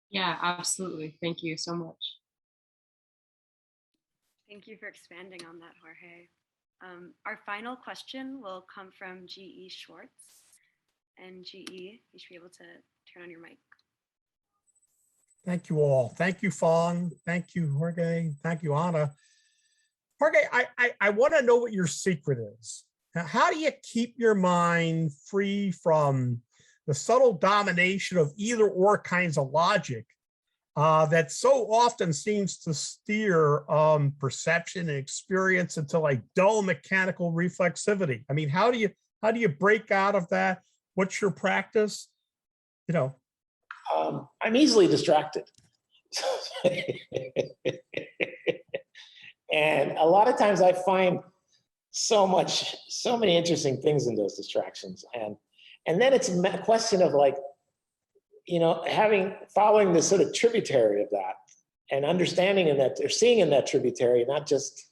Yeah, absolutely. Thank you so much. Thank you for expanding on that, Jorge. Our final question will come from G.E. Schwartz. And G.E., you should be able to turn on your mic. Thank you all. Thank you, Phong. Thank you, Jorge. Thank you, Anna. Jorge, I want to know what your secret is. Now, how do you keep your mind free from the subtle domination of either or kinds of logic that so often seems to steer perception and experience into like dull mechanical reflexivity? I mean, how do you break out of that? What's your practice? You know, I'm easily distracted. And a lot of times I find so many interesting things in those distractions. And then it's a question of like, you know, following this sort of tributary of that and understanding in that, or seeing in that tributary, not just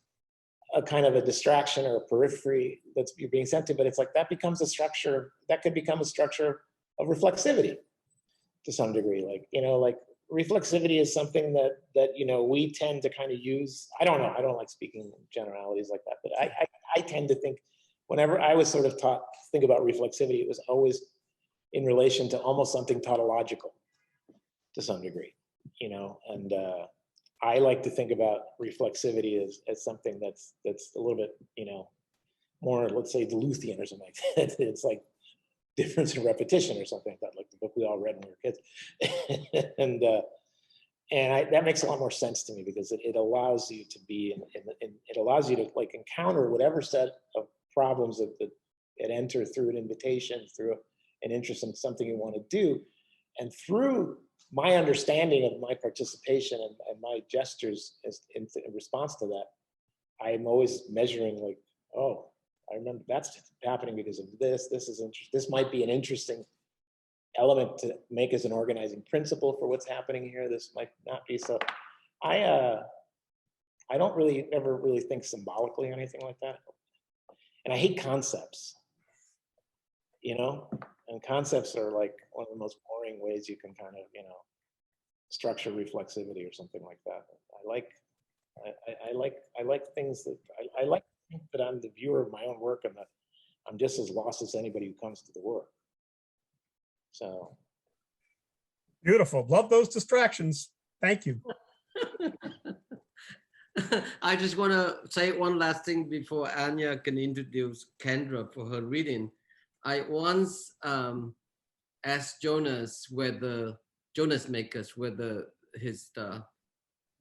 a kind of a distraction or a periphery that's you're being sent to, but it's like that becomes a structure, that could become a structure of reflexivity to some degree. Like, you know, like reflexivity is something that, you know, we tend to kind of use. I don't know, I don't like speaking in generalities like that, but I tend to think whenever I was sort of taught to think about reflexivity, it was always in relation to almost something tautological to some degree, you know, and I like to think about reflexivity as something that's a little bit, you know, more, let's say, Duluthian or something like that. It's like difference in repetition or something like that, like the book we all read when we were kids. and that makes a lot more sense to me because it allows you to be, it allows you to like encounter whatever set of problems that enter through an invitation, through an interest in something you want to do. And through my understanding of my participation and my gestures in response to that, I'm always measuring like, oh, I remember that's happening because of this. This is interesting. This might be an interesting element to make as an organizing principle for what's happening here. This might not be. So I don't ever really think symbolically or anything like that. And I hate concepts, you know? And concepts are like one of the most boring ways you can kind of, you know, structure reflexivity or something like that. I like things that I like to think that I'm the viewer of my own work and that I'm just as lost as anybody who comes to the work. So beautiful. Love those distractions. Thank you. I just want to say one last thing before Anya can introduce Kendra for her reading. I once asked Jonas whether his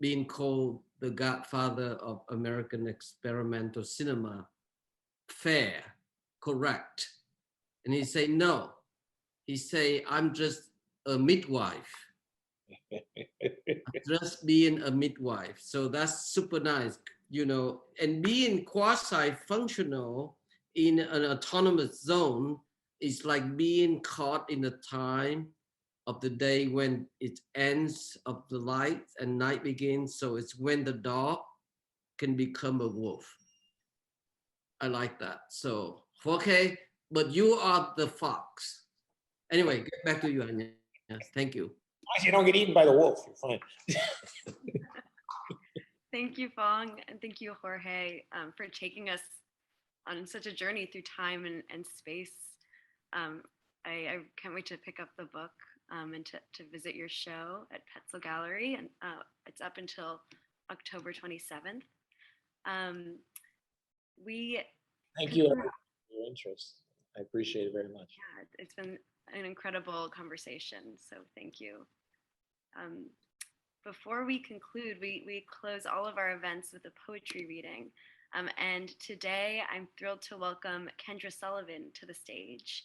being called the godfather of American experimental cinema fair, correct? And he said no. He said, I'm just a midwife. Just being a midwife. So that's super nice, you know, and being quasi-functional in an autonomous zone is like being caught in the time of the day when it ends of the light and night begins. So it's when the dog can become a wolf. I like that. So, okay, but you are the fox. Anyway, get back to you, Anya. Yes, thank you. As long as you don't get eaten by the wolf, you're fine. Thank you, Phong, and thank you, Jorge, for taking us on such a journey through time and space. I can't wait to pick up the book and to visit your show at Petzel Gallery, and it's up until October 27th. Thank you for your interest. I appreciate it very much. Yeah, it's been an incredible conversation, so thank you. Before we conclude, we close all of our events with a poetry reading. And today I'm thrilled to welcome Kendra Sullivan to the stage.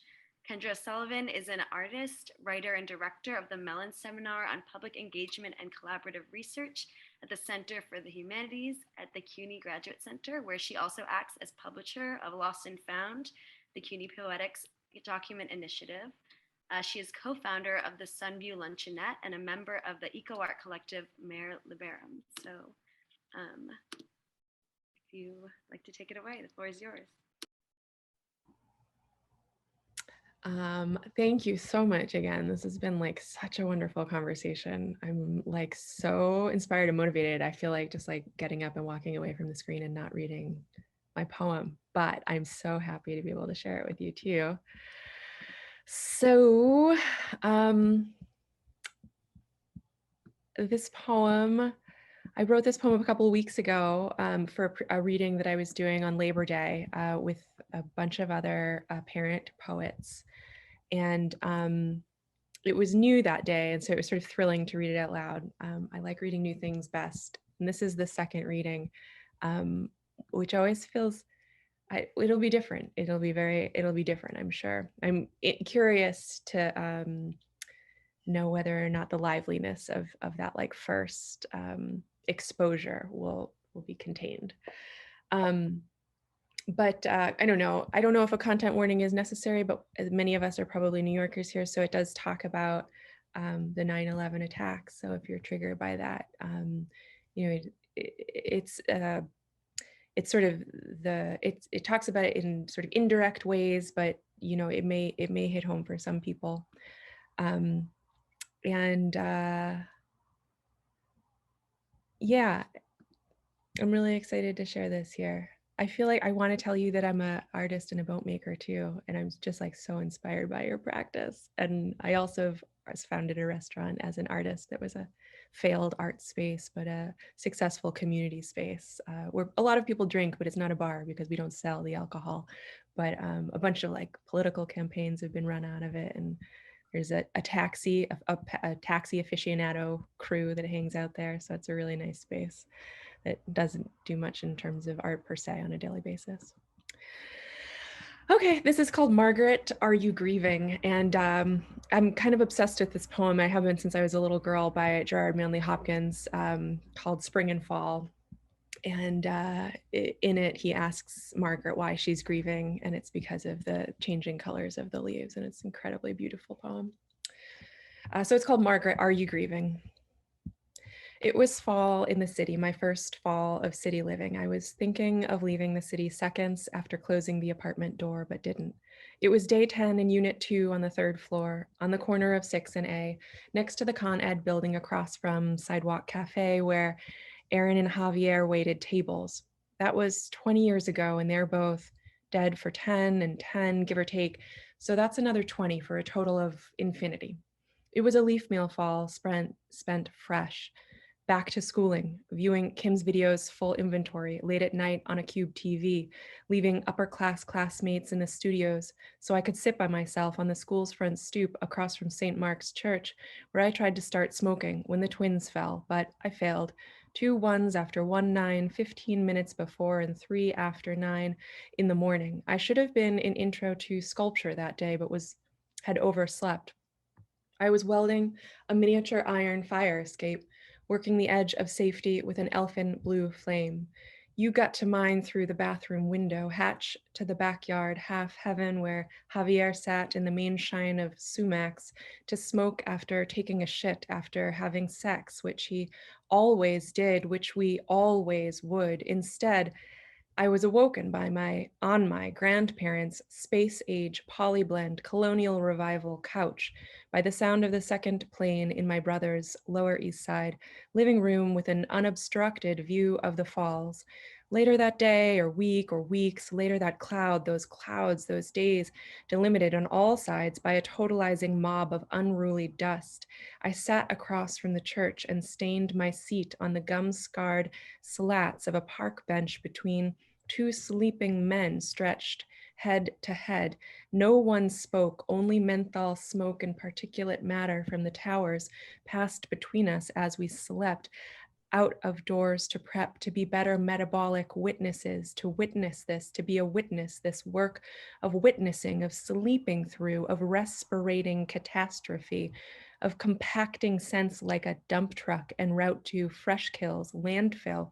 Kendra Sullivan is an artist, writer, and director of the Mellon Seminar on Public Engagement and Collaborative Research at the Center for the Humanities at the CUNY Graduate Center, where she also acts as publisher of Lost and Found, the CUNY Poetics Document Initiative. She is co-founder of the Sunview Luncheonette and a member of the eco-art collective Mare Liberum. So if you like to take it away, the floor is yours. Thank you so much again. This has been like such a wonderful conversation. I'm like so inspired and motivated. I feel like just like getting up and walking away from the screen and not reading my poem, but I'm so happy to be able to share it with you too. So, this poem, I wrote this poem a couple of weeks ago for a reading that I was doing on Labor Day with a bunch of other parent poets. And it was new that day, and so it was sort of thrilling to read it out loud. I like reading new things best. And this is the second reading, which always feels, it'll be different. It'll be different, I'm sure. I'm curious to know whether or not the liveliness of that like first exposure will be contained. But I don't know. I don't know if a content warning is necessary, but many of us are probably New Yorkers here, so it does talk about the 9/11 attacks. So if you're triggered by that, you know, it's sort of it talks about it in sort of indirect ways, but you know, it may hit home for some people. Yeah, I'm really excited to share this here. I feel like I want to tell you that I'm an artist and a boat maker too, and I'm just like so inspired by your practice. And I also founded a restaurant as an artist that was a failed art space, but a successful community space where a lot of people drink, but it's not a bar because we don't sell the alcohol. But a bunch of like political campaigns have been run out of it, and there's a taxi aficionado crew that hangs out there, so it's a really nice space that doesn't do much in terms of art per se on a daily basis. Okay, this is called Margaret, Are You Grieving? And I'm kind of obsessed with this poem. I have been since I was a little girl, by Gerard Manley Hopkins, called Spring and Fall. And in it, he asks Margaret why she's grieving, and it's because of the changing colors of the leaves, and it's an incredibly beautiful poem. So it's called Margaret, Are You Grieving? It was fall in the city, my first fall of city living. I was thinking of leaving the city seconds after closing the apartment door, but didn't. It was day 10 in Unit 2 on the 3rd floor, on the corner of 6 and A, next to the Con Ed building across from Sidewalk Cafe, where Aaron and Javier waited tables. That was 20 years ago, and they're both dead for 10 and 10, give or take. So that's another 20 for a total of infinity. It was a leaf meal fall spent fresh. Back to schooling, viewing Kim's videos full inventory late at night on a Cube TV, leaving upper class classmates in the studios so I could sit by myself on the school's front stoop across from St. Mark's Church, where I tried to start smoking when the twins fell, but I failed. 2 1s after 1-9, 15 minutes before, and 3 after 9 in the morning. I should have been in intro to sculpture that day, but had overslept. I was welding a miniature iron fire escape, working the edge of safety with an elfin blue flame. You got to mine through the bathroom window, hatch to the backyard, half heaven, where Javier sat in the main shine of sumacs to smoke after taking a shit, after having sex, which he always did, which we always would. Instead, I was awoken by my grandparents' space-age polyblend colonial revival couch, by the sound of the second plane in my brother's Lower East Side living room with an unobstructed view of the falls. Later that day or weeks, later that cloud, those clouds, those days, delimited on all sides by a totalizing mob of unruly dust. I sat across from the church and stained my seat on the gum-scarred slats of a park bench between 2 sleeping men stretched head to head. No one spoke, only menthol smoke and particulate matter from the towers passed between us as we slept, out of doors to prep, to be better metabolic witnesses, to witness this, to be a witness, this work of witnessing, of sleeping through, of respirating catastrophe, of compacting sense like a dump truck en route to Fresh Kills, landfill,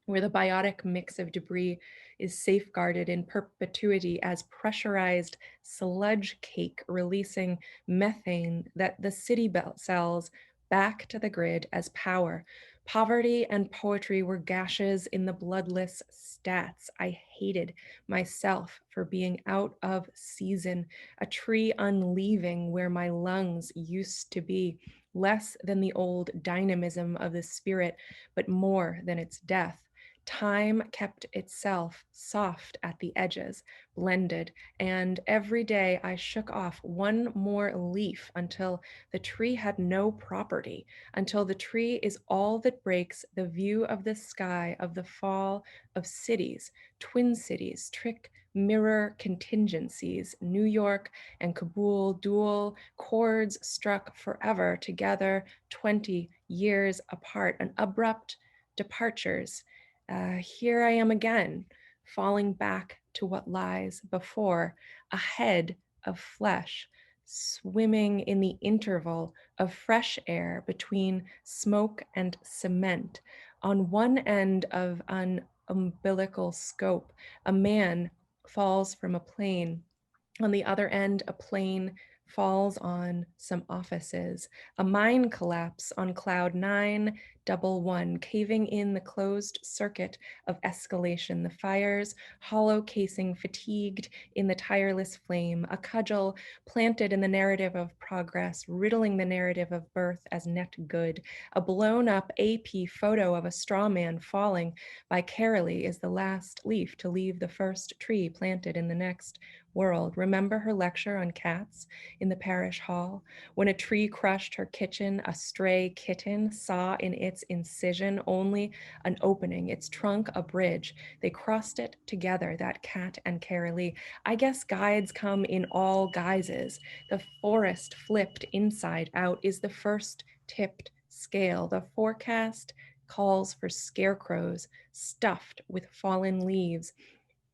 where the biotic mix of debris is safeguarded in perpetuity as pressurized sludge cake, releasing methane that the city sells back to the grid as power Poverty and poetry were gashes in the bloodless stats. I hated myself for being out of season, a tree unleaving where my lungs used to be, less than the old dynamism of the spirit, but more than its death. Time kept itself soft at the edges, blended, and every day I shook off one more leaf until the tree had no property, until the tree is all that breaks the view of the sky of the fall of cities, twin cities, trick mirror contingencies, New York and Kabul, dual chords struck forever together, 20 years apart, an abrupt departures. Here I am again, falling back to what lies before, a head of flesh, swimming in the interval of fresh air between smoke and cement. On one end of an umbilical scope, a man falls from a plane. On the other end, a plane falls on some offices. A mine collapse on cloud 911, caving in the closed circuit of escalation. The fire's hollow casing fatigued in the tireless flame. A cudgel planted in the narrative of progress, riddling the narrative of birth as net good. A blown up AP photo of a straw man falling vicariously is the last leaf to leave the first tree planted in the next world. Remember her lecture on cats in the parish hall? When a tree crushed her kitchen, a stray kitten saw in its incision only an opening, its trunk a bridge. They crossed it together, that cat and Carolee. I guess guides come in all guises. The forest flipped inside out is the first tipped scale. The forecast calls for scarecrows stuffed with fallen leaves.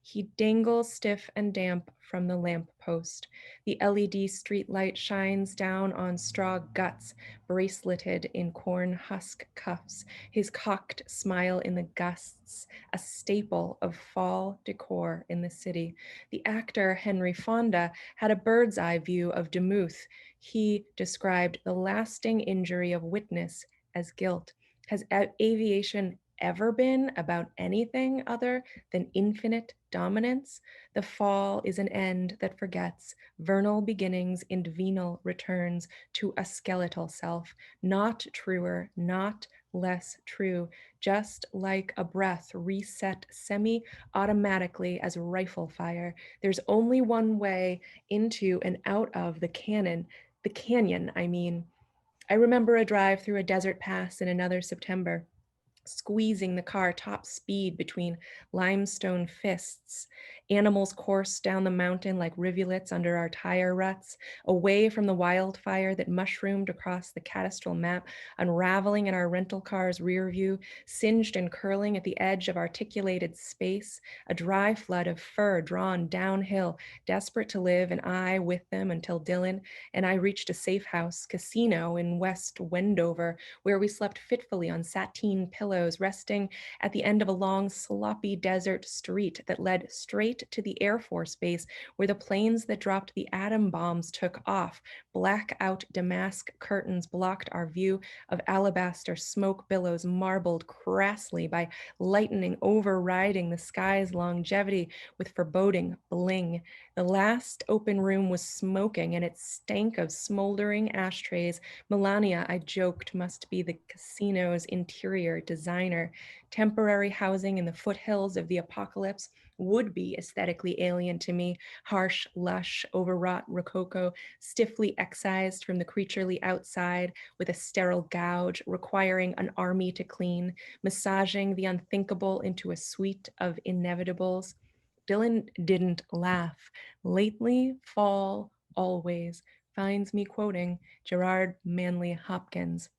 He dangles stiff and damp from the lamppost. The LED streetlight shines down on straw guts, braceleted in corn husk cuffs. His cocked smile in the gusts, a staple of fall decor in the city. The actor Henry Fonda had a bird's eye view of Demuth. He described the lasting injury of witness as guilt. Has aviation ever been about anything other than infinite dominance? The fall is an end that forgets, vernal beginnings and venal returns to a skeletal self, not truer, not less true, just like a breath reset semi-automatically as rifle fire. There's only one way into and out of the canyon, I mean. I remember a drive through a desert pass in another September, squeezing the car top speed between limestone fists. Animals coursed down the mountain like rivulets under our tire ruts, away from the wildfire that mushroomed across the cadastral map, unraveling in our rental car's rear view, singed and curling at the edge of articulated space, a dry flood of fur drawn downhill, desperate to live, and I with them until Dylan and I reached a safe house casino in West Wendover, where we slept fitfully on sateen pillows, resting at the end of a long, sloppy desert street that led straight to the Air Force Base, where the planes that dropped the atom bombs took off. Blackout damask curtains blocked our view of alabaster smoke billows marbled crassly by lightning overriding the sky's longevity with foreboding bling. The last open room was smoking, and it stank of smoldering ashtrays. Melania, I joked, must be the casino's interior designer. Temporary housing in the foothills of the apocalypse would be aesthetically alien to me. Harsh, lush, overwrought rococo, stiffly excised from the creaturely outside with a sterile gouge, requiring an army to clean, massaging the unthinkable into a suite of inevitables. Dylan didn't laugh. Lately, fall always finds me quoting Gerard Manley Hopkins.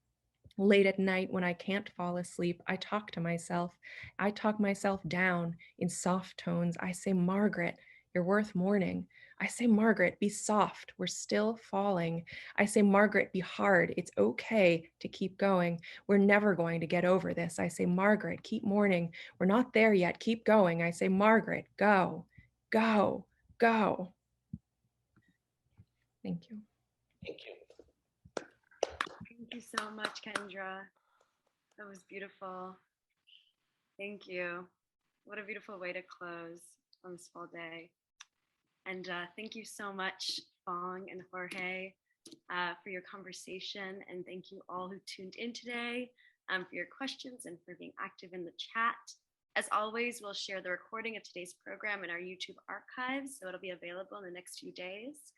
Late at night when I can't fall asleep, I talk to myself. I talk myself down in soft tones. I say, Margaret, you're worth mourning. I say, Margaret, be soft. We're still falling. I say, Margaret, be hard. It's okay to keep going. We're never going to get over this. I say, Margaret, keep mourning. We're not there yet. Keep going. I say, Margaret, go, go, go. Thank you. Thank you. Thank you so much, Kendra. That was beautiful. Thank you. What a beautiful way to close on this fall day. And thank you so much, Phong and Jorge, for your conversation. And thank you all who tuned in today for your questions and for being active in the chat. As always, we'll share the recording of today's program in our YouTube archives, so it'll be available in the next few days.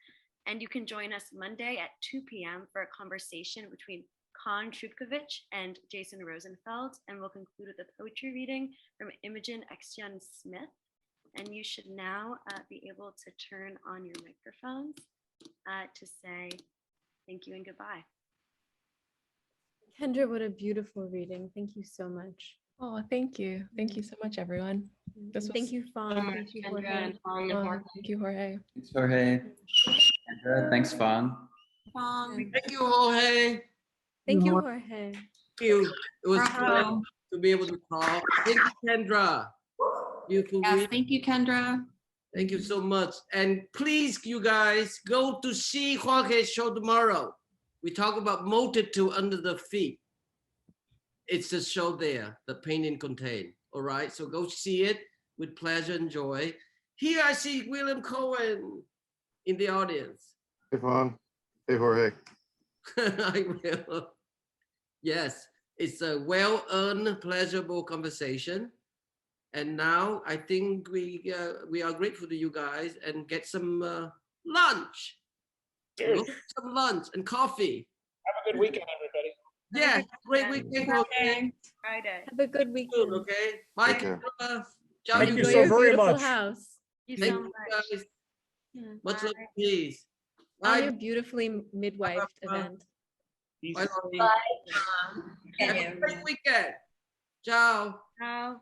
And you can join us Monday at 2 p.m. for a conversation between Con Trubkovich and Jason Rosenfeld, and we'll conclude with a poetry reading from Imogen Extion Smith. And you should now be able to turn on your microphones to say thank you and goodbye. Kendra, what a beautiful reading. Thank you so much. Oh, thank you. Thank you so much, everyone. Thank you, Phong. Thank you, Kendra Jorge. and Phong and Jorge. Thank you, Jorge. Thanks, Jorge. Kendra, thanks, Phong. Thank you, Jorge. Thank you, Jorge. Thank you. It was fun to be able to talk. Thank you, Kendra. Beautiful Yes, reading. thank you, Kendra. Thank you so much. And please, you guys, go to see Jorge's show tomorrow. We talk about multitude under the feet. It's the show there, the Pain and Contain. All right, so go see it with pleasure and joy. Here I see William Cohen in the audience. Hey, Phong. Hey, Jorge. I will. Yes, it's a well-earned, pleasurable conversation. And now I think we are grateful to you guys and get some lunch. Cheers. Some lunch and coffee. Have a good weekend, everybody. Yeah, great weekend. Okay. Friday. Have a good weekend. Okay. Bye. Take care. Kendra. Thank you Enjoy so your very beautiful much. house. Thank you Thank so you much. guys. Yeah. Much love, Bye. peace. On Bye. your beautifully midwifed event. Bye. Have a great weekend. Ciao. Ciao.